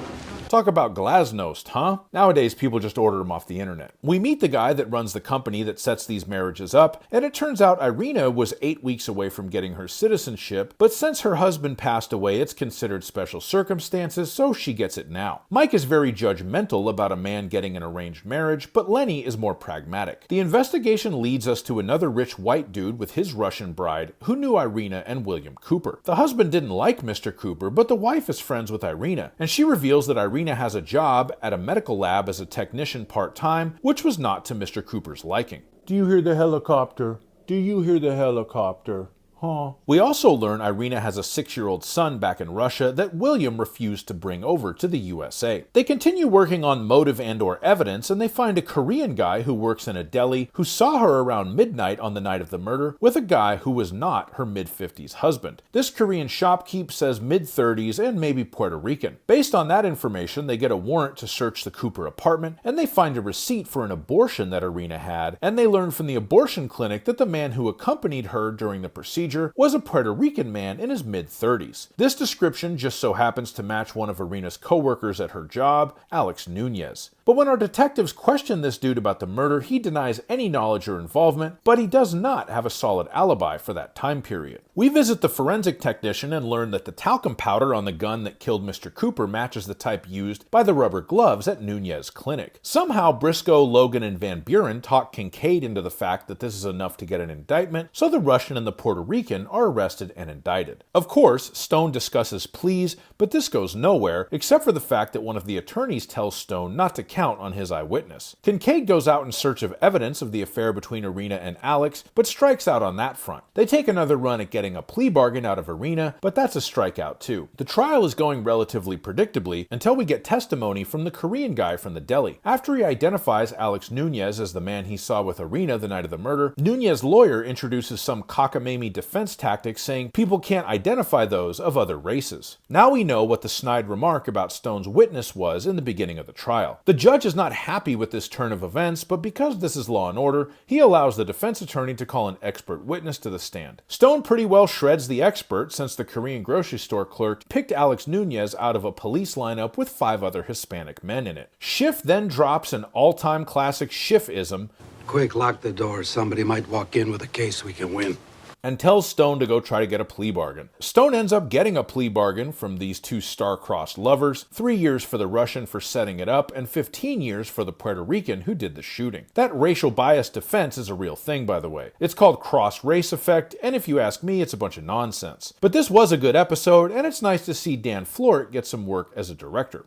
Talk about glasnost, huh? Nowadays, people just order them off the internet. We meet the guy that runs the company that sets these marriages up, and it turns out Irina was 8 weeks away from getting her citizenship, but since her husband passed away, it's considered special circumstances, so she gets it now. Mike is very judgmental about a man getting an arranged marriage, but Lennie is more pragmatic. The investigation leads us to another rich white dude with his Russian bride, who knew Irina and William Cooper. The husband didn't like Mr. Cooper, but the wife is friends with Irina, and she reveals that Irina has a job at a medical lab as a technician part-time, which was not to Mr. Cooper's liking. Do you hear the helicopter? Do you hear the helicopter? Huh? We also learn Irina has a 6-year-old son back in Russia that William refused to bring over to the USA. They continue working on motive and/or evidence, and they find a Korean guy who works in a deli who saw her around midnight on the night of the murder with a guy who was not her mid-50s husband. This Korean shopkeep says mid-30s and maybe Puerto Rican. Based on that information, they get a warrant to search the Cooper apartment, and they find a receipt for an abortion that Irina had, and they learn from the abortion clinic that the man who accompanied her during the procedure was a Puerto Rican man in his mid-30s. This description just so happens to match one of Irina's co-workers at her job, Alex Nunez. But when our detectives question this dude about the murder, he denies any knowledge or involvement, but he does not have a solid alibi for that time period. We visit the forensic technician and learn that the talcum powder on the gun that killed Mr. Cooper matches the type used by the rubber gloves at Nunez Clinic. Somehow, Briscoe, Logan, and Van Buren talk Kincaid into the fact that this is enough to get an indictment, so the Russian and the Puerto Rican are arrested and indicted. Of course, Stone discusses pleas, but this goes nowhere, except for the fact that one of the attorneys tells Stone not to count on his eyewitness. Kincaid goes out in search of evidence of the affair between Irina and Alex, but strikes out on that front. They take another run at getting a plea bargain out of Irina, but that's a strikeout too. The trial is going relatively predictably until we get testimony from the Korean guy from the deli. After he identifies Alex Nunez as the man he saw with Irina the night of the murder, Nunez's lawyer introduces some cockamamie defense tactics saying people can't identify those of other races. Now we know what the snide remark about Stone's witness was in the beginning of the trial. The judge is not happy with this turn of events, but because this is law and order, he allows the defense attorney to call an expert witness to the stand. Stone pretty well shreds the expert since the Korean grocery store clerk picked Alex Nunez out of a police lineup with 5 other Hispanic men in it. Schiff then drops an all-time classic Schiff-ism, Quick, lock the door. Somebody might walk in with a case we can win. and tells Stone to go try to get a plea bargain. Stone ends up getting a plea bargain from these 2 star-crossed lovers, 3 years for the Russian for setting it up, and 15 years for the Puerto Rican who did the shooting. That racial bias defense is a real thing, by the way. It's called cross-race effect, and if you ask me, it's a bunch of nonsense. But this was a good episode, and it's nice to see Dann Florek get some work as a director.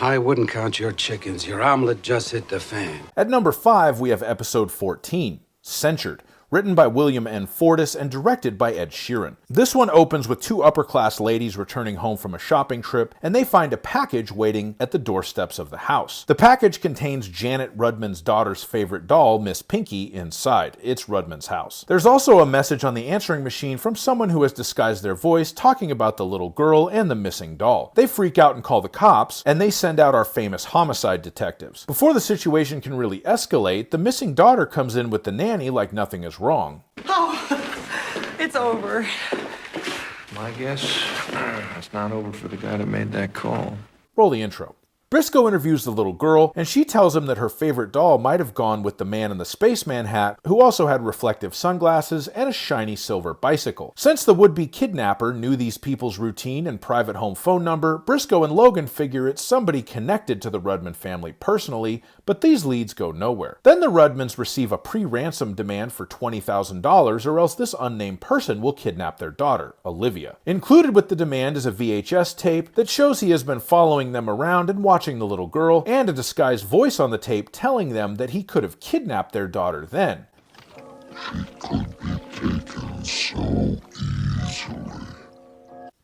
I wouldn't count your chickens. Your omelet just hit the fan. At number 5, we have episode 14, Censured, written by William N. Fortis and directed by Ed Sherin. This one opens with 2 upper-class ladies returning home from a shopping trip, and they find a package waiting at the doorsteps of the house. The package contains Janet Rudman's daughter's favorite doll, Miss Pinky, inside. It's Rudman's house. There's also a message on the answering machine from someone who has disguised their voice talking about the little girl and the missing doll. They freak out and call the cops, and they send out our famous homicide detectives. Before the situation can really escalate, the missing daughter comes in with the nanny like nothing is wrong. Oh, it's over. My guess, it's not over for the guy that made that call. Roll the intro. Briscoe interviews the little girl, and she tells him that her favorite doll might have gone with the man in the spaceman hat, who also had reflective sunglasses and a shiny silver bicycle. Since the would-be kidnapper knew these people's routine and private home phone number, Briscoe and Logan figure it's somebody connected to the Rudman family personally, but these leads go nowhere. Then the Rudmans receive a pre-ransom demand for $20,000, or else this unnamed person will kidnap their daughter, Olivia. Included with the demand is a VHS tape that shows he has been following them around and watching the little girl, and a disguised voice on the tape telling them that he could have kidnapped their daughter then. She could be taken so easily.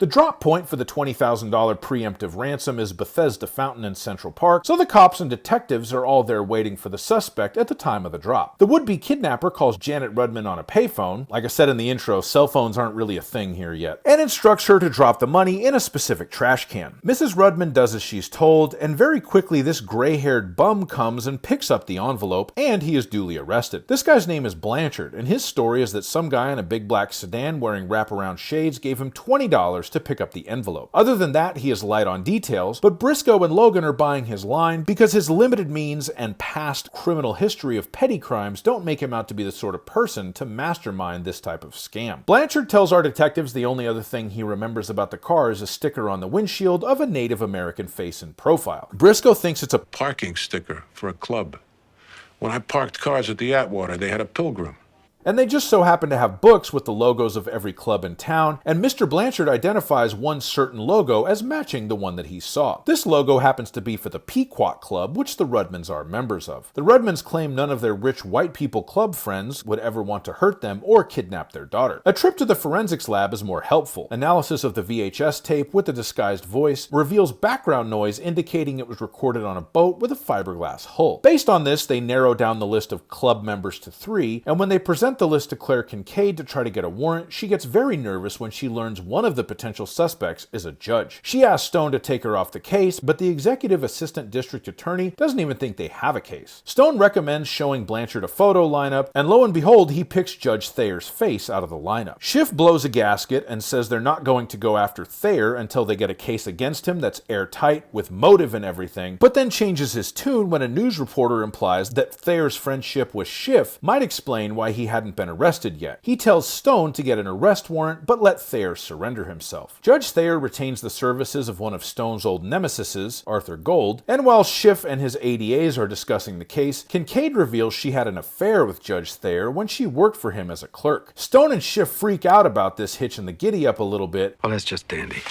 The drop point for the $20,000 preemptive ransom is Bethesda Fountain in Central Park, so the cops and detectives are all there waiting for the suspect at the time of the drop. The would-be kidnapper calls Janet Rudman on a payphone. Like I said in the intro, cell phones aren't really a thing here yet, and instructs her to drop the money in a specific trash can. Mrs. Rudman does as she's told, and very quickly this gray-haired bum comes and picks up the envelope, and he is duly arrested. This guy's name is Blanchard, and his story is that some guy in a big black sedan wearing wraparound shades gave him $20 to pick up the envelope. Other than that, he is light on details, but Briscoe and Logan are buying his line because his limited means and past criminal history of petty crimes don't make him out to be the sort of person to mastermind this type of scam. Blanchard tells our detectives the only other thing he remembers about the car is a sticker on the windshield of a Native American face in profile. Briscoe thinks it's a Parking sticker for a club. When I parked cars at the Atwater, they had a pilgrim. And they just so happen to have books with the logos of every club in town, and Mr. Blanchard identifies one certain logo as matching the one that he saw. This logo happens to be for the Pequot Club, which the Rudmans are members of. The Rudmans claim none of their rich white people club friends would ever want to hurt them or kidnap their daughter. A trip to the forensics lab is more helpful. Analysis of the VHS tape with the disguised voice reveals background noise indicating it was recorded on a boat with a fiberglass hull. Based on this, they narrow down the list of club members to 3, and when they present the list to Claire Kincaid to try to get a warrant, she gets very nervous when she learns one of the potential suspects is a judge. She asks Stone to take her off the case, but the executive assistant district attorney doesn't even think they have a case. Stone recommends showing Blanchard a photo lineup, and lo and behold, he picks Judge Thayer's face out of the lineup. Schiff blows a gasket and says they're not going to go after Thayer until they get a case against him that's airtight, with motive and everything, but then changes his tune when a news reporter implies that Thayer's friendship with Schiff might explain why he had hadn't been arrested yet. He tells Stone to get an arrest warrant, but let Thayer surrender himself. Judge Thayer retains the services of one of Stone's old nemesises, Arthur Gold, and while Schiff and his ADAs are discussing the case, Kincaid reveals she had an affair with Judge Thayer when she worked for him as a clerk. Stone and Schiff freak out about this, hitching the giddy up a little bit. Well, that's just dandy.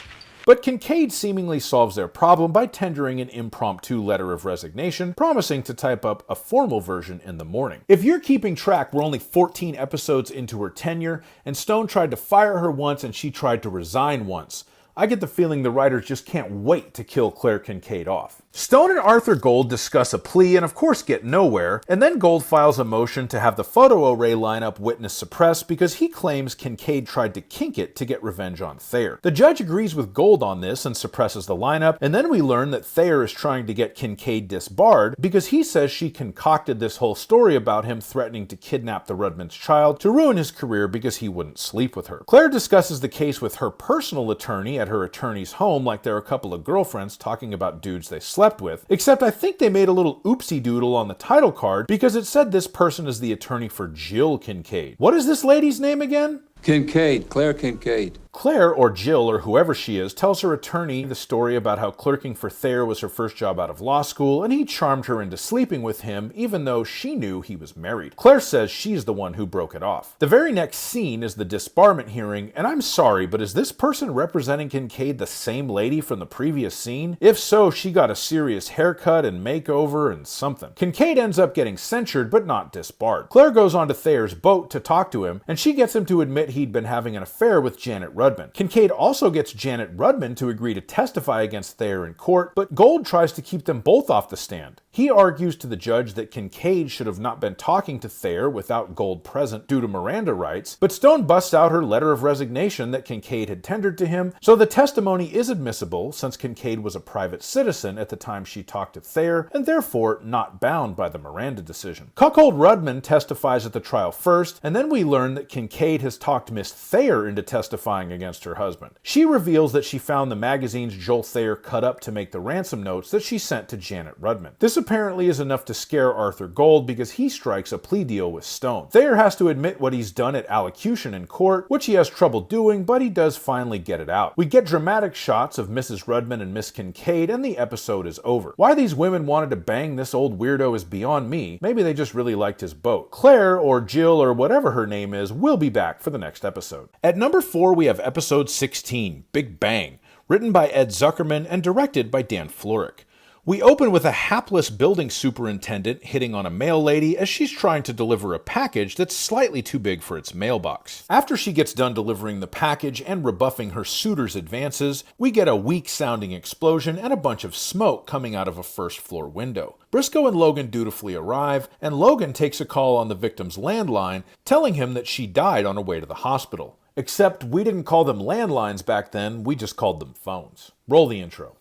But Kincaid seemingly solves their problem by tendering an impromptu letter of resignation, promising to type up a formal version in the morning. If you're keeping track, we're only 14 episodes into her tenure, and Stone tried to fire her once and she tried to resign once. I get the feeling the writers just can't wait to kill Claire Kincaid off. Stone and Arthur Gold discuss a plea and of course get nowhere, and then Gold files a motion to have the photo array lineup witness suppressed because he claims Kincaid tried to kink it to get revenge on Thayer. The judge agrees with Gold on this and suppresses the lineup, and then we learn that Thayer is trying to get Kincaid disbarred because he says she concocted this whole story about him threatening to kidnap the Rudman's child to ruin his career because he wouldn't sleep with her. Claire discusses the case with her personal attorney at her attorney's home like they're a couple of girlfriends talking about dudes they slept with, except I think they made a little oopsie doodle on the title card because it said this person is the attorney for Jill Kincaid. What is this lady's name again? Kincaid, Claire Kincaid. Claire, or Jill, or whoever she is, tells her attorney the story about how clerking for Thayer was her first job out of law school, and he charmed her into sleeping with him even though she knew he was married. Claire says she's the one who broke it off. The very next scene is the disbarment hearing, and I'm sorry, but is this person representing Kincaid the same lady from the previous scene? If so, she got a serious haircut and makeover and something. Kincaid ends up getting censured, but not disbarred. Claire goes onto Thayer's boat to talk to him, and she gets him to admit he'd been having an affair with Janet Rudman. Kincaid also gets Janet Rudman to agree to testify against Thayer in court, but Gold tries to keep them both off the stand. He argues to the judge that Kincaid should have not been talking to Thayer without Gold present due to Miranda rights, but Stone busts out her letter of resignation that Kincaid had tendered to him, so the testimony is admissible since Kincaid was a private citizen at the time she talked to Thayer, and therefore not bound by the Miranda decision. Cuckold Rudman testifies at the trial first, and then we learn that Kincaid has talked Miss Thayer into testifying against her husband. She reveals that she found the magazines Joel Thayer cut up to make the ransom notes that she sent to Janet Rudman. This apparently is enough to scare Arthur Gold because he strikes a plea deal with Stone. Thayer has to admit what he's done at allocution in court, which he has trouble doing, but he does finally get it out. We get dramatic shots of Mrs. Rudman and Miss Kincaid, and the episode is over. Why these women wanted to bang this old weirdo is beyond me. Maybe they just really liked his boat. Claire, or Jill, or whatever her name is, will be back for the next episode. At number 4, we have episode 16, Big Bang, written by Ed Zuckerman and directed by Dann Florek. We open with a hapless building superintendent hitting on a mail lady as she's trying to deliver a package that's slightly too big for its mailbox. After she gets done delivering the package and rebuffing her suitor's advances, we get a weak-sounding explosion and a bunch of smoke coming out of a first-floor window. Briscoe and Logan dutifully arrive, and Logan takes a call on the victim's landline, telling him that she died on her way to the hospital. Except we didn't call them landlines back then, we just called them phones. Roll the intro.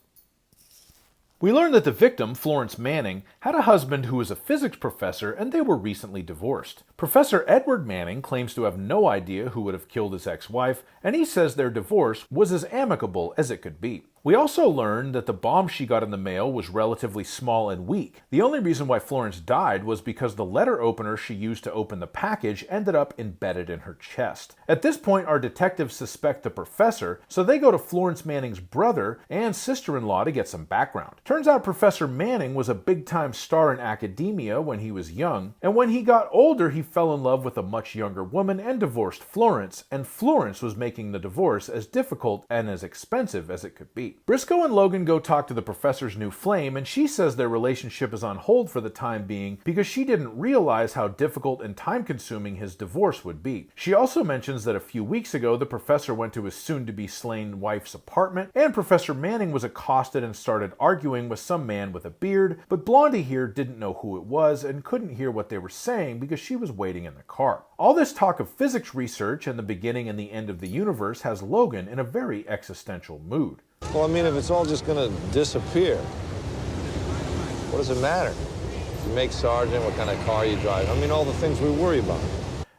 We learn that the victim, Florence Manning, had a husband who was a physics professor and they were recently divorced. Professor Edward Manning claims to have no idea who would have killed his ex-wife, and he says their divorce was as amicable as it could be. We also learned that the bomb she got in the mail was relatively small and weak. The only reason why Florence died was because the letter opener she used to open the package ended up embedded in her chest. At this point, our detectives suspect the professor, so they go to Florence Manning's brother and sister-in-law to get some background. Turns out Professor Manning was a big-time star in academia when he was young, and when he got older he fell in love with a much younger woman and divorced Florence, and Florence was making the divorce as difficult and as expensive as it could be. Briscoe and Logan go talk to the professor's new flame, and she says their relationship is on hold for the time being because she didn't realize how difficult and time-consuming his divorce would be. She also mentions that a few weeks ago the professor went to his soon-to-be slain wife's apartment, and Professor Manning was accosted and started arguing with some man with a beard, but Blondie here didn't know who it was and couldn't hear what they were saying because she was waiting in the car. All this talk of physics research and the beginning and the end of the universe has Logan in a very existential mood. Well, I mean, if it's all just gonna disappear, what does it matter? If you make sergeant, what kind of car you drive, I mean, all the things we worry about.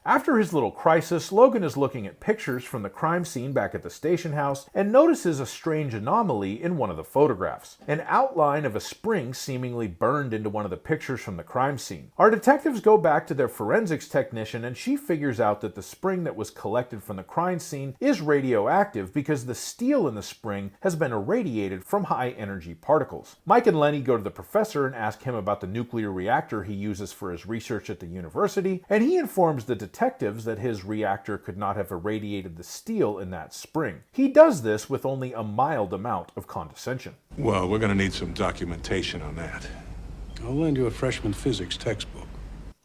After his little crisis, Logan is looking at pictures from the crime scene back at the station house and notices a strange anomaly in one of the photographs. An outline of a spring seemingly burned into one of the pictures from the crime scene. Our detectives go back to their forensics technician and she figures out that the spring that was collected from the crime scene is radioactive because the steel in the spring has been irradiated from high energy particles. Mike and Lennie go to the professor and ask him about the nuclear reactor he uses for his research at the university, and he informs the detectives that his reactor could not have irradiated the steel in that spring. He does this with only a mild amount of condescension. Well, we're going to need some documentation on that. I'll lend you a freshman physics textbook.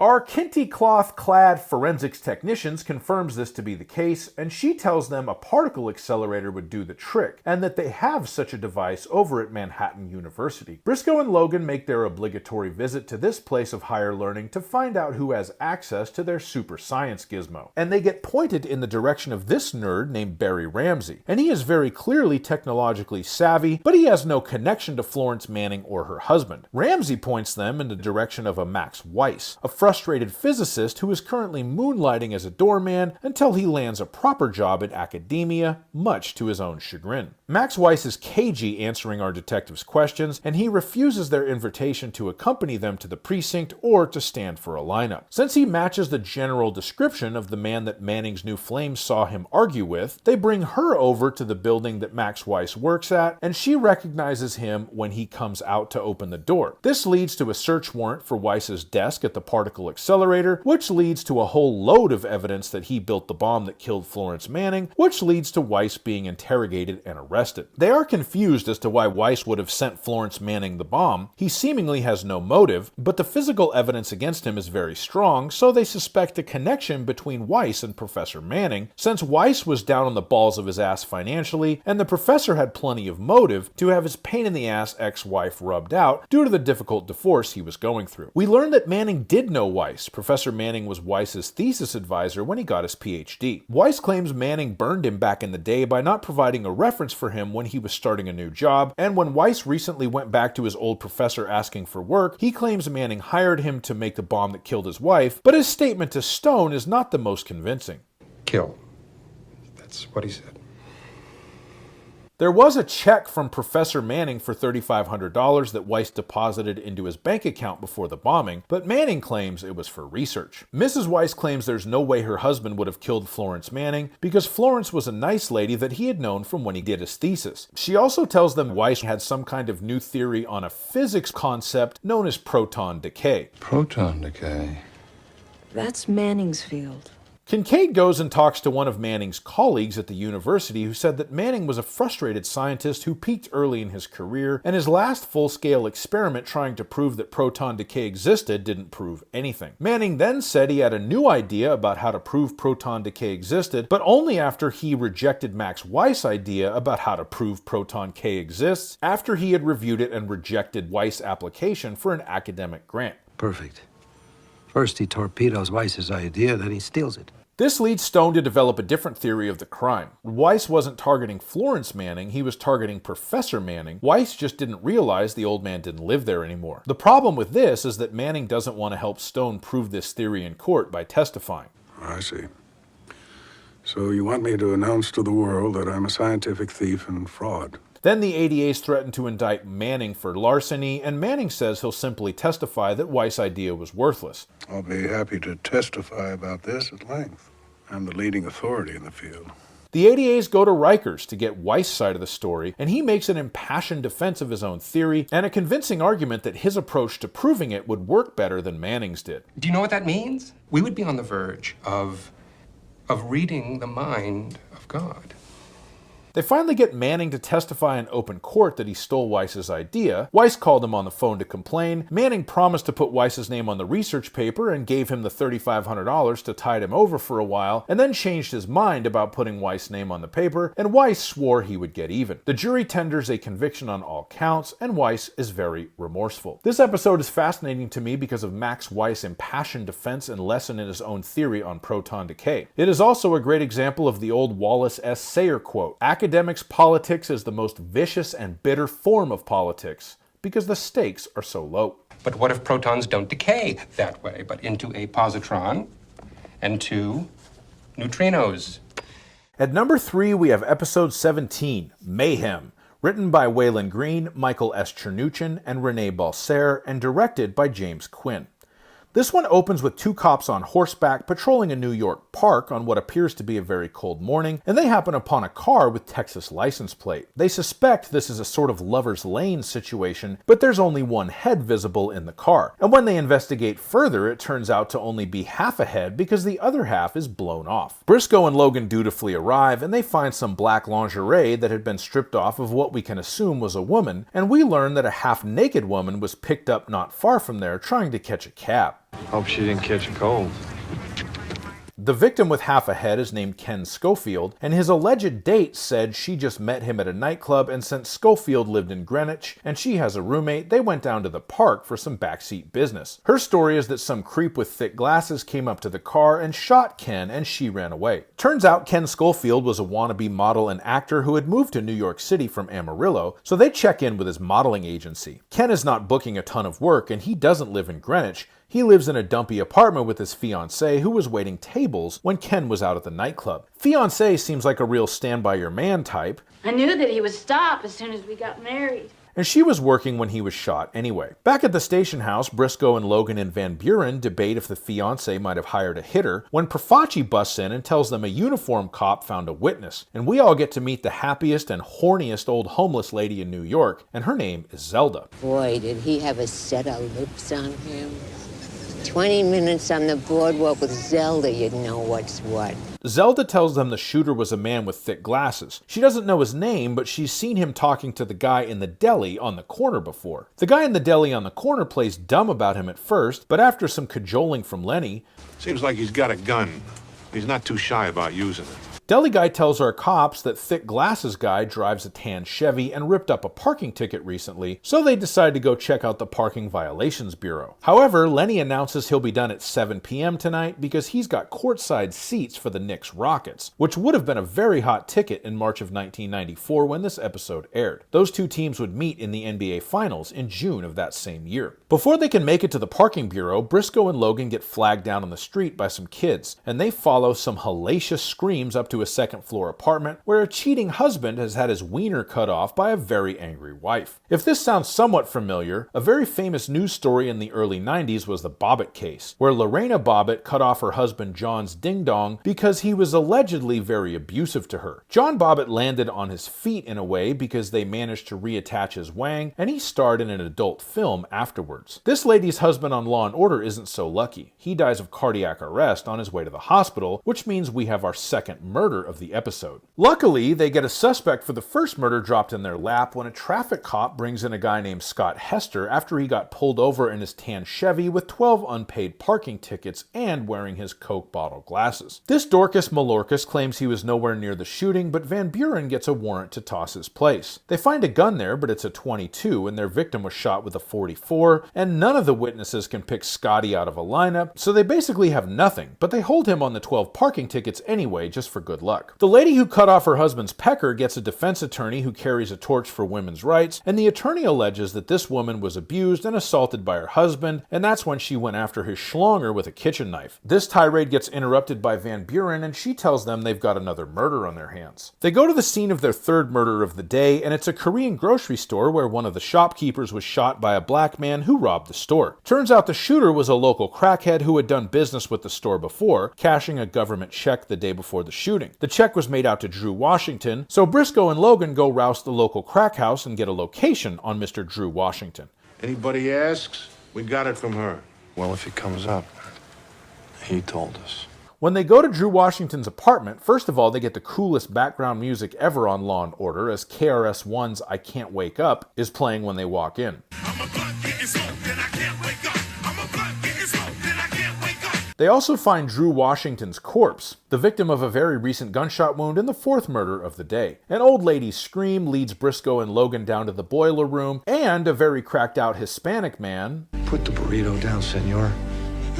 Our kente cloth-clad forensics technicians confirms this to be the case, and she tells them a particle accelerator would do the trick, and that they have such a device over at Manhattan University. Briscoe and Logan make their obligatory visit to this place of higher learning to find out who has access to their super science gizmo. And they get pointed in the direction of this nerd named Barry Ramsey, and he is very clearly technologically savvy, but he has no connection to Florence Manning or her husband. Ramsey points them in the direction of a Max Weiss, a frustrated physicist who is currently moonlighting as a doorman until he lands a proper job in academia, much to his own chagrin. Max Weiss is cagey answering our detectives' questions, and he refuses their invitation to accompany them to the precinct or to stand for a lineup. Since he matches the general description of the man that Manning's new flame saw him argue with, they bring her over to the building that Max Weiss works at, and she recognizes him when he comes out to open the door. This leads to a search warrant for Weiss's desk at the particle accelerator, which leads to a whole load of evidence that he built the bomb that killed Florence Manning, which leads to Weiss being interrogated and arrested. They are confused as to why Weiss would have sent Florence Manning the bomb. He seemingly has no motive, but the physical evidence against him is very strong, so they suspect a connection between Weiss and Professor Manning, since Weiss was down on the balls of his ass financially, and the professor had plenty of motive to have his pain-in-the-ass ex-wife rubbed out due to the difficult divorce he was going through. We learn that Manning did know Weiss. Professor Manning was Weiss's thesis advisor when he got his PhD. Weiss claims Manning burned him back in the day by not providing a reference for him when he was starting a new job, and when Weiss recently went back to his old professor asking for work, he claims Manning hired him to make the bomb that killed his wife, but his statement to Stone is not the most convincing. Kill. That's what he said. There was a check from Professor Manning for $3,500 that Weiss deposited into his bank account before the bombing, but Manning claims it was for research. Mrs. Weiss claims there's no way her husband would have killed Florence Manning because Florence was a nice lady that he had known from when he did his thesis. She also tells them Weiss had some kind of new theory on a physics concept known as proton decay. Proton decay? That's Manning's field. Kincaid goes and talks to one of Manning's colleagues at the university who said that Manning was a frustrated scientist who peaked early in his career, and his last full-scale experiment trying to prove that proton decay existed didn't prove anything. Manning then said he had a new idea about how to prove proton decay existed, but only after he rejected Max Weiss' idea about how to prove proton decay exists, after he had reviewed it and rejected Weiss' application for an academic grant. Perfect. First he torpedoes Weiss's idea, then he steals it. This leads Stone to develop a different theory of the crime. Weiss wasn't targeting Florence Manning, he was targeting Professor Manning. Weiss just didn't realize the old man didn't live there anymore. The problem with this is that Manning doesn't want to help Stone prove this theory in court by testifying. I see. So you want me to announce to the world that I'm a scientific thief and fraud? Then the ADAs threaten to indict Manning for larceny, and Manning says he'll simply testify that Weiss' idea was worthless. I'll be happy to testify about this at length. I'm the leading authority in the field. The ADAs go to Rikers to get Weiss' side of the story, and he makes an impassioned defense of his own theory and a convincing argument that his approach to proving it would work better than Manning's did. Do you know what that means? We would be on the verge of reading the mind of God. They finally get Manning to testify in open court that he stole Weiss's idea. Weiss called him on the phone to complain. Manning promised to put Weiss's name on the research paper and gave him the $3,500 to tide him over for a while, and then changed his mind about putting Weiss's name on the paper, and Weiss swore he would get even. The jury tenders a conviction on all counts, and Weiss is very remorseful. This episode is fascinating to me because of Max Weiss' impassioned defense and lesson in his own theory on proton decay. It is also a great example of the old Wallace S. Sayre quote, "Academics' politics is the most vicious and bitter form of politics because the stakes are so low." But what if protons don't decay that way, but into a positron And 2, neutrinos. At number 3, we have episode 17, Mayhem, written by Waylon Green, Michael S. Chernuchin, and Rene Balcer, and directed by James Quinn. This one opens with 2 cops on horseback patrolling a New York park on what appears to be a very cold morning, and they happen upon a car with Texas license plate. They suspect this is a sort of lover's lane situation, but there's only one head visible in the car. And when they investigate further, it turns out to only be half a head because the other half is blown off. Briscoe and Logan dutifully arrive, and they find some black lingerie that had been stripped off of what we can assume was a woman, and we learn that a half-naked woman was picked up not far from there trying to catch a cab. Hope she didn't catch a cold. The victim with half a head is named Ken Schofield, and his alleged date said she just met him at a nightclub, and since Schofield lived in Greenwich and she has a roommate, they went down to the park for some backseat business. Her story is that some creep with thick glasses came up to the car and shot Ken, and she ran away. Turns out Ken Schofield was a wannabe model and actor who had moved to New York City from Amarillo, so they check in with his modeling agency. Ken is not booking a ton of work, and he doesn't live in Greenwich. He lives in a dumpy apartment with his fiancée who was waiting tables when Ken was out at the nightclub. Fiancée seems like a real stand-by-your-man type. I knew that he would stop as soon as we got married. And she was working when he was shot anyway. Back at the station house, Briscoe and Logan and Van Buren debate if the fiancé might have hired a hitter when Profaci busts in and tells them a uniformed cop found a witness. And we all get to meet the happiest and horniest old homeless lady in New York, and her name is Zelda. Boy, did he have a set of lips on him. 20 minutes on the boardwalk with Zelda, you'd know what's what. Zelda tells them the shooter was a man with thick glasses. She doesn't know his name, but she's seen him talking to the guy in the deli on the corner before. The guy in the deli on the corner plays dumb about him at first, but after some cajoling from Lennie... Seems like he's got a gun. He's not too shy about using it. Deli guy tells our cops that thick glasses guy drives a tan Chevy and ripped up a parking ticket recently, so they decide to go check out the Parking Violations Bureau. However, Lennie announces he'll be done at 7 p.m. tonight because he's got courtside seats for the Knicks Rockets, which would have been a very hot ticket in March of 1994 when this episode aired. Those two teams would meet in the NBA Finals in June of that same year. Before they can make it to the parking bureau, Briscoe and Logan get flagged down on the street by some kids, and they follow some hellacious screams up to a second-floor apartment where a cheating husband has had his wiener cut off by a very angry wife. If this sounds somewhat familiar, a very famous news story in the early 90s was the Bobbitt case, where Lorena Bobbitt cut off her husband John's ding-dong because he was allegedly very abusive to her. John Bobbitt landed on his feet in a way because they managed to reattach his wang, and he starred in an adult film afterwards. This lady's husband on Law & Order isn't so lucky. He dies of cardiac arrest on his way to the hospital, which means we have our second murder of the episode. Luckily, they get a suspect for the first murder dropped in their lap when a traffic cop brings in a guy named Scott Hester after he got pulled over in his tan Chevy with 12 unpaid parking tickets and wearing his Coke bottle glasses. This Dorcas Malorcas claims he was nowhere near the shooting, but Van Buren gets a warrant to toss his place. They find a gun there, but it's a .22, and their victim was shot with a .44, and none of the witnesses can pick Scotty out of a lineup, so they basically have nothing, but they hold him on the 12 parking tickets anyway, just for good luck. The lady who cut off her husband's pecker gets a defense attorney who carries a torch for women's rights, and the attorney alleges that this woman was abused and assaulted by her husband, and that's when she went after his schlonger with a kitchen knife. This tirade gets interrupted by Van Buren, and she tells them they've got another murder on their hands. They go to the scene of their third murder of the day, and it's a Korean grocery store where one of the shopkeepers was shot by a black man who robbed the store. Turns out the shooter was a local crackhead who had done business with the store before, cashing a government check the day before the shooting. The check was made out to Drew Washington, so Briscoe and Logan go rouse the local crack house and get a location on Mr. Drew Washington. Anybody asks, we got it from her. Well, if he comes up, he told us. When they go to Drew Washington's apartment, first of all, they get the coolest background music ever on Law & Order, as KRS-One's I Can't Wake Up is playing when they walk in. They also find Drew Washington's corpse, the victim of a very recent gunshot wound in the fourth murder of the day. An old lady's scream leads Briscoe and Logan down to the boiler room, and a very cracked out Hispanic man, Put the burrito down, senor.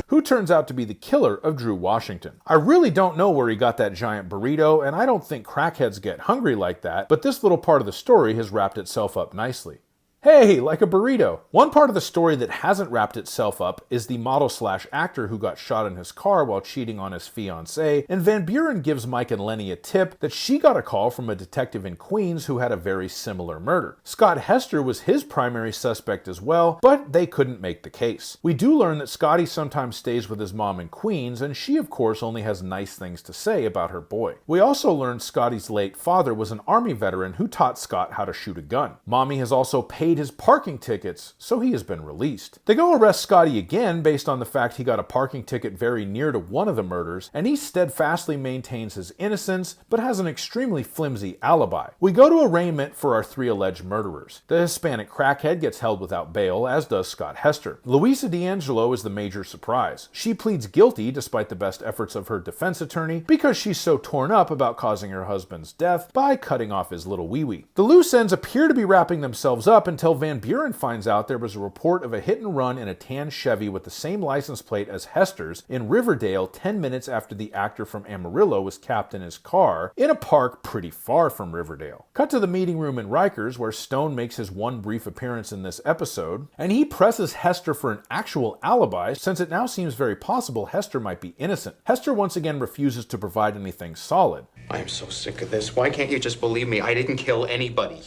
who turns out to be the killer of Drew Washington. I really don't know where he got that giant burrito, and I don't think crackheads get hungry like that, but this little part of the story has wrapped itself up nicely. Hey, like a burrito. One part of the story that hasn't wrapped itself up is the model/actor who got shot in his car while cheating on his fiancée, and Van Buren gives Mike and Lennie a tip that she got a call from a detective in Queens who had a very similar murder. Scott Hester was his primary suspect as well, but they couldn't make the case. We do learn that Scotty sometimes stays with his mom in Queens, and she of course only has nice things to say about her boy. We also learned Scotty's late father was an Army veteran who taught Scott how to shoot a gun. Mommy has also paid his parking tickets, so he has been released. They go arrest Scotty again based on the fact he got a parking ticket very near to one of the murders, and he steadfastly maintains his innocence, but has an extremely flimsy alibi. We go to arraignment for our 3 alleged murderers. The Hispanic crackhead gets held without bail, as does Scott Hester. Louisa D'Angelo is the major surprise. She pleads guilty despite the best efforts of her defense attorney because she's so torn up about causing her husband's death by cutting off his little wee-wee. The loose ends appear to be wrapping themselves up until Van Buren finds out there was a report of a hit and run in a tan Chevy with the same license plate as Hester's in Riverdale 10 minutes after the actor from Amarillo was capped in his car in a park pretty far from Riverdale. Cut to the meeting room in Rikers where Stone makes his one brief appearance in this episode, and he presses Hester for an actual alibi since it now seems very possible Hester might be innocent. Hester once again refuses to provide anything solid. I am so sick of this. Why can't you just believe me? I didn't kill anybody.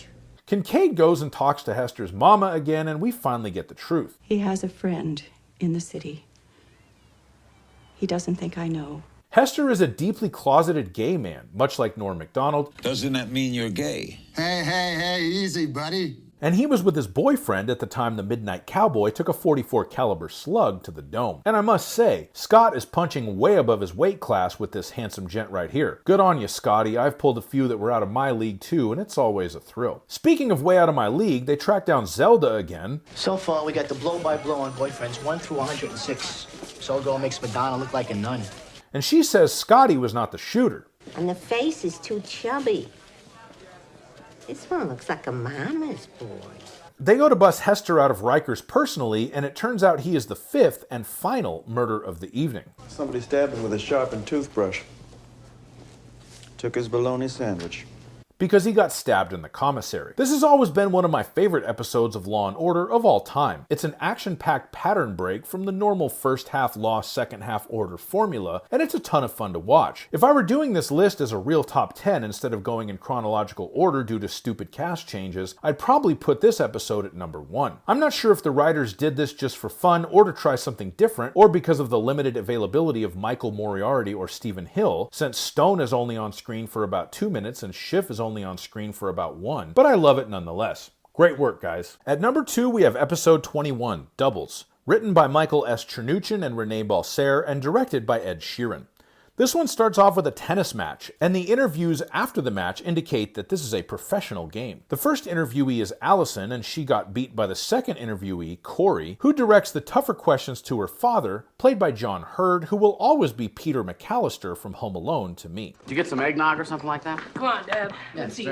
Kincaid goes and talks to Hester's mama again, and we finally get the truth. He has a friend in the city. He doesn't think I know. Hester is a deeply closeted gay man, much like Norm Macdonald. Doesn't that mean you're gay? Hey, easy, buddy. And he was with his boyfriend at the time the Midnight Cowboy took a .44 caliber slug to the dome. And I must say, Scott is punching way above his weight class with this handsome gent right here. Good on you, Scotty. I've pulled a few that were out of my league too, and it's always a thrill. Speaking of way out of my league, they track down Zelda again. So far, we got the blow-by-blow on boyfriends 1 through 106. So girl makes Madonna look like a nun. And she says Scotty was not the shooter. And the face is too chubby. This one looks like a mama's boy. They go to bust Hester out of Rikers personally, and it turns out he is the 5th and final murder of the evening. Somebody stabbed him with a sharpened toothbrush. Took his bologna sandwich. Because he got stabbed in the commissary. This has always been one of my favorite episodes of Law & Order of all time. It's an action-packed pattern break from the normal first half Law, second half Order formula, and it's a ton of fun to watch. If I were doing this list as a real top 10 instead of going in chronological order due to stupid cast changes, I'd probably put this episode at number 1. I'm not sure if the writers did this just for fun or to try something different, or because of the limited availability of Michael Moriarty or Stephen Hill, since Stone is only on screen for about 2 minutes and Schiff is only on screen for about 1, but I love it nonetheless. Great work, guys. At number 2, we have episode 21, Doubles, written by Michael S. Chernuchin and Rene Balcer and directed by Ed Sherin. This one starts off with a tennis match, and the interviews after the match indicate that this is a professional game. The first interviewee is Allison, and she got beat by the second interviewee, Corey, who directs the tougher questions to her father, played by John Hurd, who will always be Peter McAllister from Home Alone to me. Did you get some eggnog or something like that? Come on, Dad. Let's see.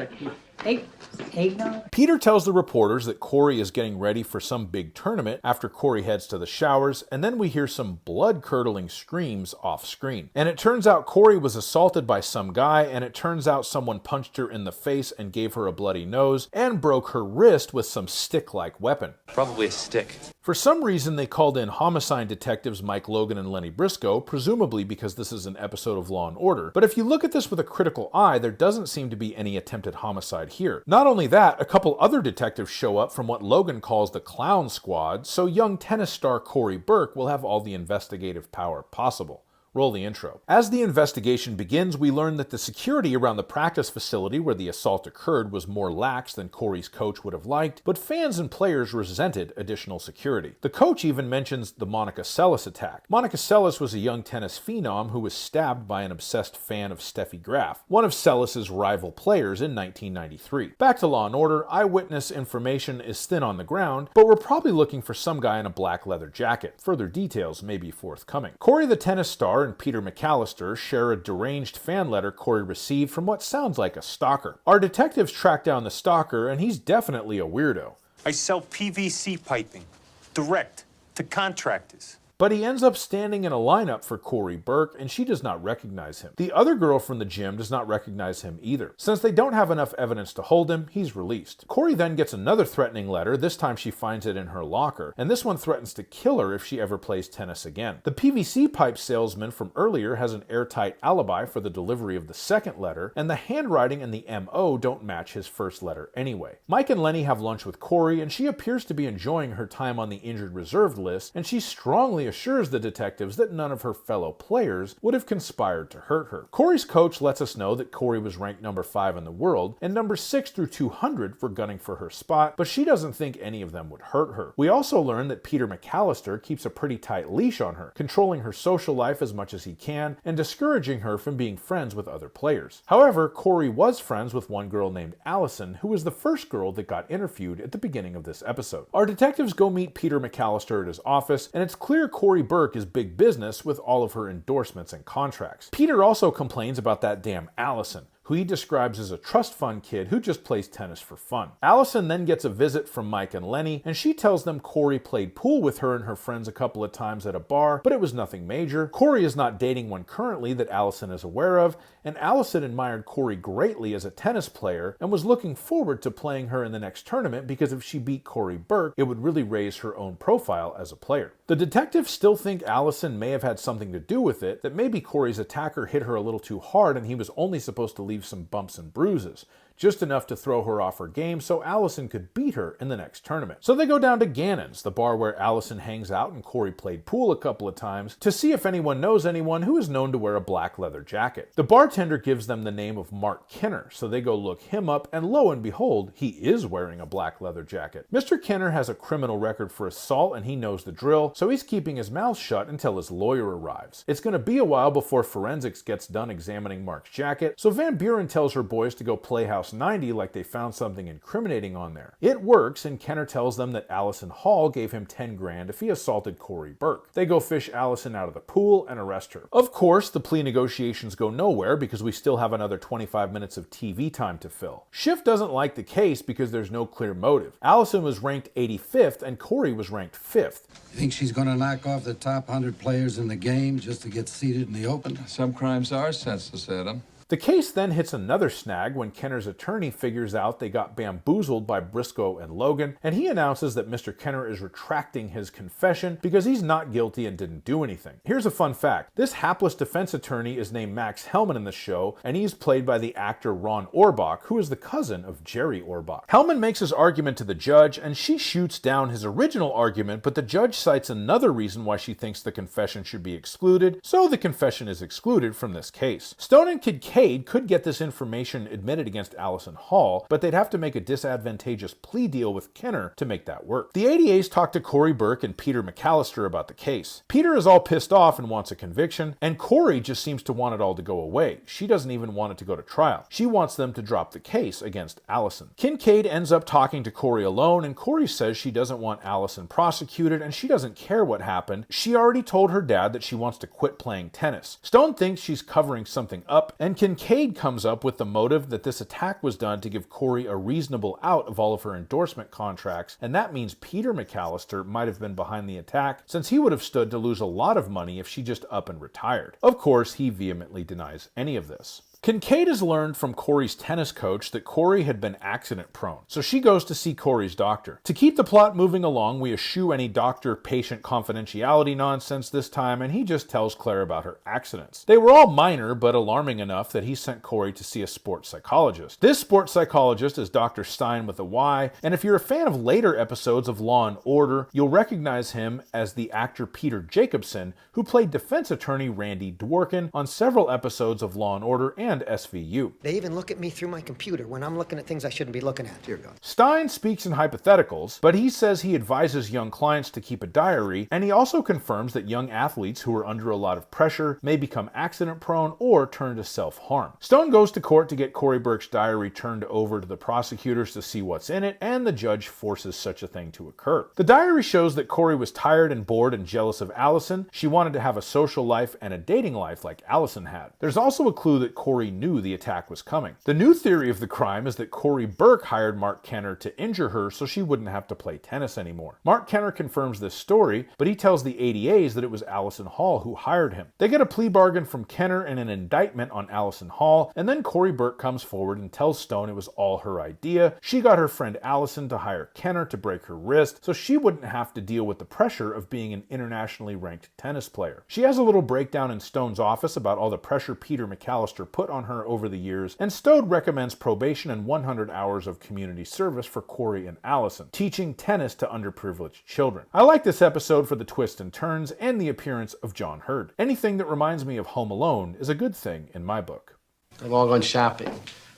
Eggnog? Peter tells the reporters that Corey is getting ready for some big tournament after Corey heads to the showers, and then we hear some blood-curdling screams off-screen. And it turns out Corey was assaulted by some guy, and it turns out someone punched her in the face and gave her a bloody nose, and broke her wrist with some stick-like weapon. Probably a stick. For some reason, they called in homicide detectives Mike Logan and Lennie Briscoe, presumably because this is an episode of Law & Order. But if you look at this with a critical eye, there doesn't seem to be any attempted homicide here. Not only that, a couple other detectives show up from what Logan calls the Clown Squad, so young tennis star Corey Burke will have all the investigative power possible. Roll the intro. As the investigation begins, we learn that the security around the practice facility where the assault occurred was more lax than Corey's coach would have liked, but fans and players resented additional security. The coach even mentions the Monica Seles attack. Monica Seles was a young tennis phenom who was stabbed by an obsessed fan of Steffi Graf, one of Seles's rival players in 1993. Back to Law & Order, eyewitness information is thin on the ground, but we're probably looking for some guy in a black leather jacket. Further details may be forthcoming. Corey the tennis star and Peter McAllister share a deranged fan letter Corey received from what sounds like a stalker. Our detectives track down the stalker, and he's definitely a weirdo. I sell PVC piping, direct to contractors. but he ends up standing in a lineup for Corey Burke, and she does not recognize him. The other girl from the gym does not recognize him either. Since they don't have enough evidence to hold him, he's released. Corey then gets another threatening letter. This time she finds it in her locker, and this one threatens to kill her if she ever plays tennis again. The PVC pipe salesman from earlier has an airtight alibi for the delivery of the second letter, and the handwriting and the MO don't match his first letter anyway. Mike and Lennie have lunch with Corey, and she appears to be enjoying her time on the injured reserve list, and she strongly assures the detectives that none of her fellow players would have conspired to hurt her. Corey's coach lets us know that Corey was ranked number 5 in the world, and number 6 through 200 for gunning for her spot, but she doesn't think any of them would hurt her. We also learn that Peter McAllister keeps a pretty tight leash on her, controlling her social life as much as he can, and discouraging her from being friends with other players. However, Corey was friends with one girl named Allison, who was the first girl that got interviewed at the beginning of this episode. Our detectives go meet Peter McAllister at his office, and it's clear Corey Burke is big business with all of her endorsements and contracts. Peter also complains about that damn Allison, who he describes as a trust fund kid who just plays tennis for fun. Allison then gets a visit from Mike and Lennie, and she tells them Corey played pool with her and her friends a couple of times at a bar, but it was nothing major. Corey is not dating one currently that Allison is aware of, and Allison admired Corey greatly as a tennis player and was looking forward to playing her in the next tournament because if she beat Corey Burke, it would really raise her own profile as a player. The detectives still think Allison may have had something to do with it, that maybe Corey's attacker hit her a little too hard and he was only supposed to leave some bumps and bruises, just enough to throw her off her game so Allison could beat her in the next tournament. So they go down to Gannon's, the bar where Allison hangs out and Corey played pool a couple of times, to see if anyone knows anyone who is known to wear a black leather jacket. The bartender gives them the name of Mark Kenner, so they go look him up, and lo and behold, he is wearing a black leather jacket. Mr. Kenner has a criminal record for assault and he knows the drill, so he's keeping his mouth shut until his lawyer arrives. It's going to be a while before forensics gets done examining Mark's jacket, so Van Buren tells her boys to go Playhouse 90 like they found something incriminating on there. It works, and Kenner tells them that Allison Hall gave him 10 grand if he assaulted Corey Burke. They go fish Allison out of the pool and arrest her. Of course, the plea negotiations go nowhere because we still have another 25 minutes of TV time to fill. Schiff doesn't like the case because there's no clear motive. Allison was ranked 85th and Corey was ranked 5th. You think she's going to knock off the top 100 players in the game just to get seated in the open? Some crimes are senseless, Adam. The case then hits another snag when Kenner's attorney figures out they got bamboozled by Briscoe and Logan, and he announces that Mr. Kenner is retracting his confession because he's not guilty and didn't do anything. Here's a fun fact. This hapless defense attorney is named Max Hellman in the show, and he's played by the actor Ron Orbach, who is the cousin of Jerry Orbach. Hellman makes his argument to the judge, and she shoots down his original argument, but the judge cites another reason why she thinks the confession should be excluded, so the confession is excluded from this case. Stone and Kincaid could get this information admitted against Allison Hall, but they'd have to make a disadvantageous plea deal with Kenner to make that work. The ADAs talk to Corey Burke and Peter McAllister about the case. Peter is all pissed off and wants a conviction, and Corey just seems to want it all to go away. She doesn't even want it to go to trial. She wants them to drop the case against Allison. Kincaid ends up talking to Corey alone, and Corey says she doesn't want Allison prosecuted and she doesn't care what happened. She already told her dad that she wants to quit playing tennis. Stone thinks she's covering something up, and Kincaid comes up with the motive that this attack was done to give Corey a reasonable out of all of her endorsement contracts, and that means Peter McAllister might have been behind the attack, since he would have stood to lose a lot of money if she just up and retired. Of course, he vehemently denies any of this. Kincaid has learned from Corey's tennis coach that Corey had been accident prone, so she goes to see Corey's doctor. To keep the plot moving along, we eschew any doctor-patient confidentiality nonsense this time, and he just tells Claire about her accidents. They were all minor, but alarming enough that he sent Corey to see a sports psychologist. This sports psychologist is Dr. Stein with a Y, and if you're a fan of later episodes of Law and Order, you'll recognize him as the actor Peter Jacobson, who played defense attorney Randy Dworkin on several episodes of Law and Order and SVU. They even look at me through my computer when I'm looking at things I shouldn't be looking at. Dear God. Stein speaks in hypotheticals, but he says he advises young clients to keep a diary, and he also confirms that young athletes who are under a lot of pressure may become accident prone or turn to self-harm. Stone goes to court to get Corey Burke's diary turned over to the prosecutors to see what's in it, and the judge forces such a thing to occur. The diary shows that Corey was tired and bored and jealous of Allison. She wanted to have a social life and a dating life like Allison had. There's also a clue that Corey Corey knew the attack was coming. The new theory of the crime is that Corey Burke hired Mark Kenner to injure her so she wouldn't have to play tennis anymore. Mark Kenner confirms this story, but he tells the ADAs that it was Allison Hall who hired him. They get a plea bargain from Kenner and an indictment on Allison Hall, and then Corey Burke comes forward and tells Stone it was all her idea. She got her friend Allison to hire Kenner to break her wrist so she wouldn't have to deal with the pressure of being an internationally ranked tennis player. She has a little breakdown in Stone's office about all the pressure Peter McAllister put on her over the years, and Stone recommends probation and 100 hours of community service for Corey and Allison, teaching tennis to underprivileged children. I like this episode for the twists and turns and the appearance of John Hurd. Anything that reminds me of Home Alone is a good thing in my book. They've all gone shopping.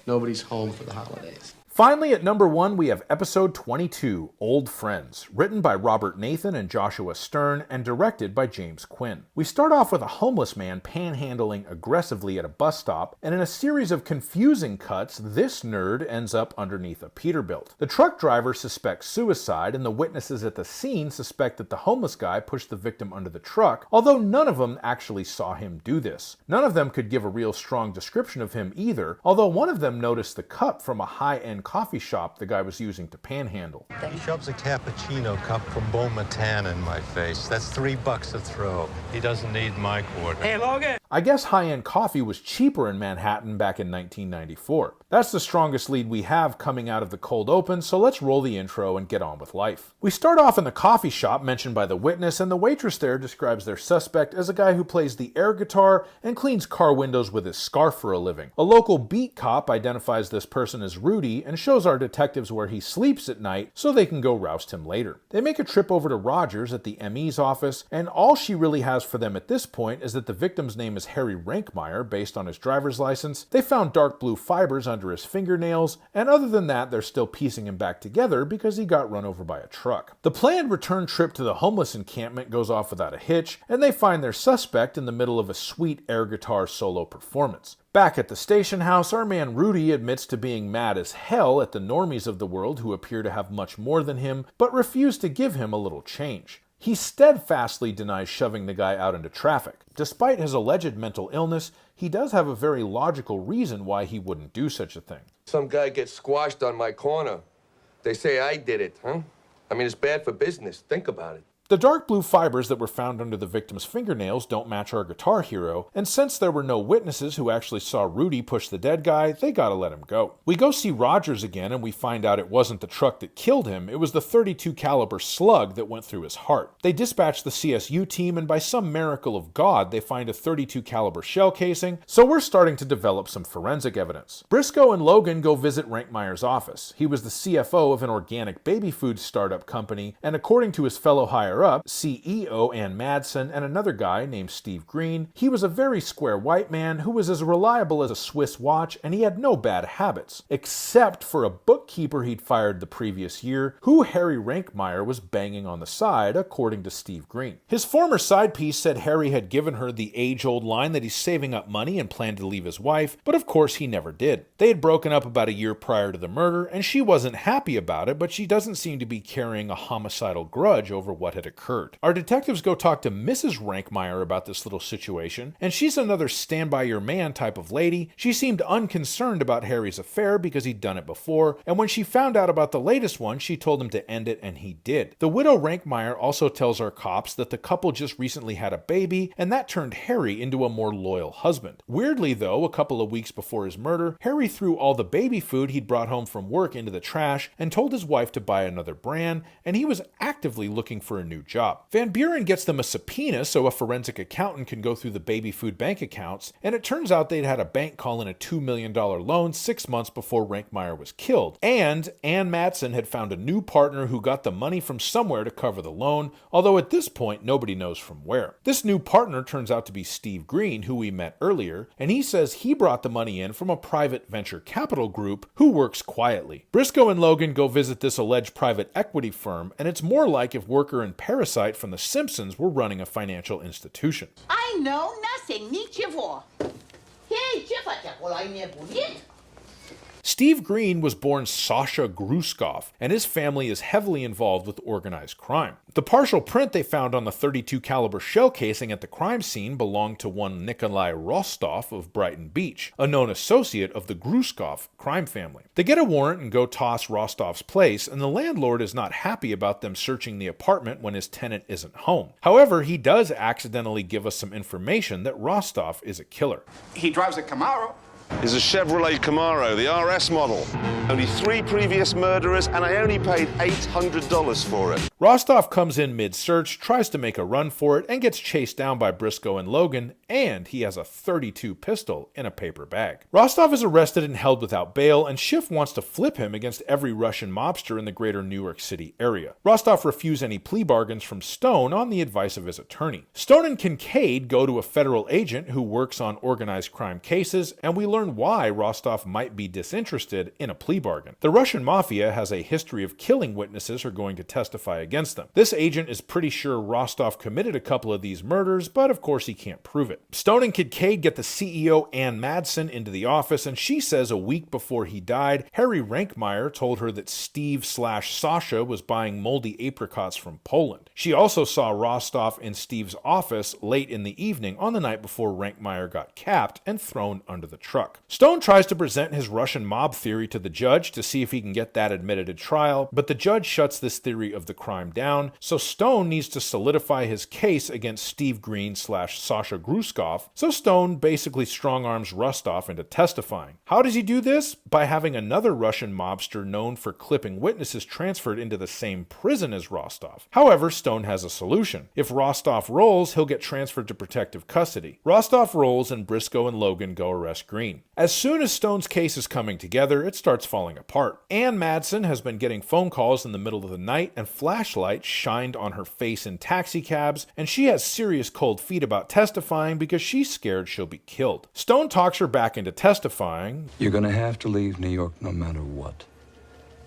Nobody's home for the holidays. Finally, at number 1, we have episode 22, Old Friends, written by Robert Nathan and Joshua Stern and directed by James Quinn. We start off with a homeless man panhandling aggressively at a bus stop, and in a series of confusing cuts, this nerd ends up underneath a Peterbilt. The truck driver suspects suicide, and the witnesses at the scene suspect that the homeless guy pushed the victim under the truck, although none of them actually saw him do this. None of them could give a real strong description of him either, although one of them noticed the cup from a high-end coffee shop the guy was using to panhandle. He shoves a cappuccino cup from Beaumont in my face. That's $3 a throw. He doesn't need my quarter. Hey, Logan! I guess high-end coffee was cheaper in Manhattan back in 1994. That's the strongest lead we have coming out of the cold open, so let's roll the intro and get on with life. We start off in the coffee shop mentioned by the witness, and the waitress there describes their suspect as a guy who plays the air guitar and cleans car windows with his scarf for a living. A local beat cop identifies this person as Rudy and shows our detectives where he sleeps at night so they can go roust him later. They make a trip over to Rogers at the ME's office, and all she really has for them at this point is that the victim's name is Harry Rankmeyer based on his driver's license. They found dark blue fibers under his fingernails, and other than that, they're still piecing him back together because he got run over by a truck. The planned return trip to the homeless encampment goes off without a hitch, and they find their suspect in the middle of a sweet air guitar solo performance. Back at the station house, our man Rudy admits to being mad as hell at the normies of the world who appear to have much more than him, but refuse to give him a little change. He steadfastly denies shoving the guy out into traffic. Despite his alleged mental illness, he does have a very logical reason why he wouldn't do such a thing. Some guy gets squashed on my corner. They say I did it, huh? I mean, it's bad for business. Think about it. The dark blue fibers that were found under the victim's fingernails don't match our guitar hero, and since there were no witnesses who actually saw Rudy push the dead guy, they gotta let him go. We go see Rogers again and we find out it wasn't the truck that killed him, it was the .32 caliber slug that went through his heart. They dispatch the CSU team and by some miracle of God, they find a .32 caliber shell casing, so we're starting to develop some forensic evidence. Briscoe and Logan go visit Rankmeyer's office. He was the CFO of an organic baby food startup company, and according to his fellow higher up, CEO Ann Madsen, and another guy named Steve Green, he was a very square white man who was as reliable as a Swiss watch, and he had no bad habits, except for a bookkeeper he'd fired the previous year, who Harry Rankmeyer was banging on the side, according to Steve Green. His former side piece said Harry had given her the age-old line that he's saving up money and planned to leave his wife, but of course he never did. They had broken up about a year prior to the murder, and she wasn't happy about it, but she doesn't seem to be carrying a homicidal grudge over what had occurred. Our detectives go talk to Mrs. Rankmeyer about this little situation, and she's another stand-by-your-man type of lady. She seemed unconcerned about Harry's affair because he'd done it before, and when she found out about the latest one, she told him to end it, and he did. The widow Rankmeyer also tells our cops that the couple just recently had a baby, and that turned Harry into a more loyal husband. Weirdly, though, a couple of weeks before his murder, Harry threw all the baby food he'd brought home from work into the trash and told his wife to buy another brand, and he was actively looking for a new job. Van Buren gets them a subpoena so a forensic accountant can go through the baby food bank accounts, and it turns out they'd had a bank call in a $2 million loan 6 months before Rankmeyer was killed. And Ann Madsen had found a new partner who got the money from somewhere to cover the loan, although at this point nobody knows from where. This new partner turns out to be Steve Green, who we met earlier, and he says he brought the money in from a private venture capital group who works quietly. Briscoe and Logan go visit this alleged private equity firm, and it's more like if Worker and Parasite from The Simpsons were running a financial institution. I know nothing. Steve Green was born Sasha Gruskov, and his family is heavily involved with organized crime. The partial print they found on the .32 caliber shell casing at the crime scene belonged to one Nikolai Rostov of Brighton Beach, a known associate of the Gruskov crime family. They get a warrant and go toss Rostov's place, and the landlord is not happy about them searching the apartment when his tenant isn't home. However, he does accidentally give us some information that Rostov is a killer. He drives a Camaro. Is a Chevrolet Camaro, the RS model. Only 3 previous murderers, and I only paid $800 for it. Rostov comes in mid-search, tries to make a run for it, and gets chased down by Briscoe and Logan, and he has a .32 pistol in a paper bag. Rostov is arrested and held without bail, and Schiff wants to flip him against every Russian mobster in the greater New York City area. Rostov refused any plea bargains from Stone on the advice of his attorney. Stone and Kincaid go to a federal agent who works on organized crime cases, and we learn why Rostov might be disinterested in a plea bargain. The Russian mafia has a history of killing witnesses who are going to testify against them. This agent is pretty sure Rostov committed a couple of these murders, but of course he can't prove it. Stone and Kincaid get the CEO Ann Madsen into the office, and she says a week before he died, Harry Rankmeyer told her that Steve/Sasha was buying moldy apricots from Poland. She also saw Rostov in Steve's office late in the evening on the night before Rankmeyer got capped and thrown under the truck. Stone tries to present his Russian mob theory to the judge to see if he can get that admitted at trial, but the judge shuts this theory of the crime down, so Stone needs to solidify his case against Steve Green/Sasha Gruskov, so Stone basically strong-arms Rostov into testifying. How does he do this? By having another Russian mobster known for clipping witnesses transferred into the same prison as Rostov. However, Stone has a solution. If Rostov rolls, he'll get transferred to protective custody. Rostov rolls and Briscoe and Logan go arrest Green. As soon as Stone's case is coming together, it starts falling apart. Ann Madsen has been getting phone calls in the middle of the night, and flashlights shined on her face in taxicabs, and she has serious cold feet about testifying because she's scared she'll be killed. Stone talks her back into testifying. You're gonna have to leave New York no matter what.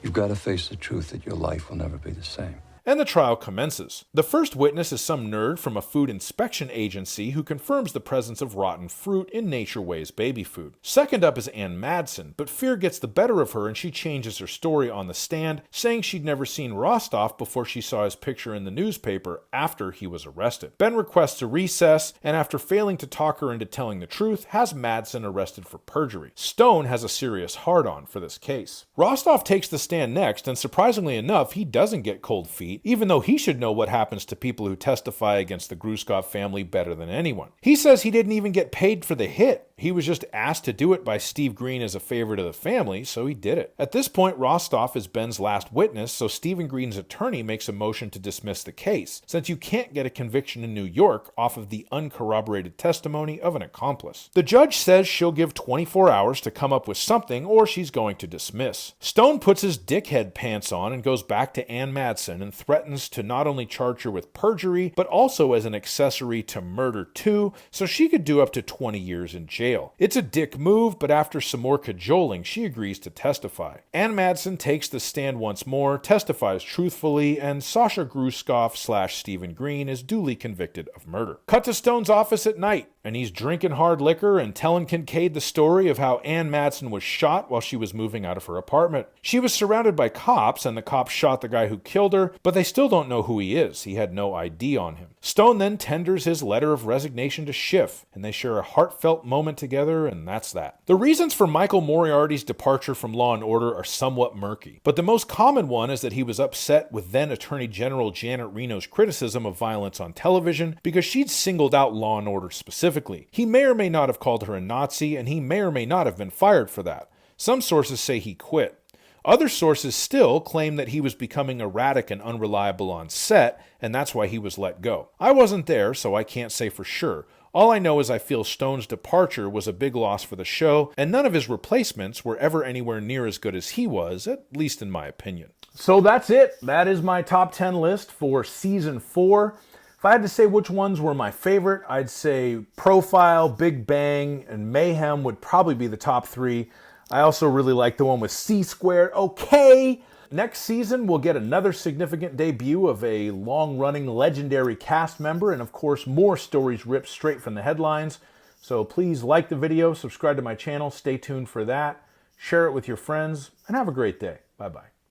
You've got to face the truth that your life will never be the same. And the trial commences. The first witness is some nerd from a food inspection agency who confirms the presence of rotten fruit in Nature Way's baby food. Second up is Ann Madsen, but fear gets the better of her and she changes her story on the stand, saying she'd never seen Rostov before she saw his picture in the newspaper after he was arrested. Ben requests a recess, and after failing to talk her into telling the truth, has Madsen arrested for perjury. Stone has a serious hard-on for this case. Rostov takes the stand next, and surprisingly enough, he doesn't get cold feet, even though he should know what happens to people who testify against the Gruskov family better than anyone. He says he didn't even get paid for the hit. He was just asked to do it by Steve Green as a favor to the family, so he did it. At this point, Rostov is Ben's last witness, so Stephen Green's attorney makes a motion to dismiss the case, since you can't get a conviction in New York off of the uncorroborated testimony of an accomplice. The judge says she'll give 24 hours to come up with something, or she's going to dismiss. Stone puts his dickhead pants on and goes back to Ann Madsen and threatens to not only charge her with perjury, but also as an accessory to murder too, so she could do up to 20 years in jail. It's a dick move, but after some more cajoling, she agrees to testify. Ann Madsen takes the stand once more, testifies truthfully, and Sasha Gruskov/Stephen Green is duly convicted of murder. Cut to Stone's office at night, and he's drinking hard liquor and telling Kincaid the story of how Ann Madsen was shot while she was moving out of her apartment. She was surrounded by cops, and the cops shot the guy who killed her, but they still don't know who he is. He had no ID on him. Stone then tenders his letter of resignation to Schiff, and they share a heartfelt moment together, and that's that. The reasons for Michael Moriarty's departure from Law & Order are somewhat murky, but the most common one is that he was upset with then Attorney General Janet Reno's criticism of violence on television because she'd singled out Law & Order specifically. He may or may not have called her a Nazi, and he may or may not have been fired for that. Some sources say he quit. Other sources still claim that he was becoming erratic and unreliable on set, and that's why he was let go. I wasn't there, so I can't say for sure. All I know is I feel Stone's departure was a big loss for the show, and none of his replacements were ever anywhere near as good as he was, at least in my opinion. So that's it. That is my top 10 list for Season 4. If I had to say which ones were my favorite, I'd say Profile, Big Bang, and Mayhem would probably be the top 3. I also really like the one with C-Squared. Okay! Next season, we'll get another significant debut of a long-running legendary cast member, and of course, more stories ripped straight from the headlines. So please like the video, subscribe to my channel, stay tuned for that. share it with your friends, and have a great day. Bye-bye.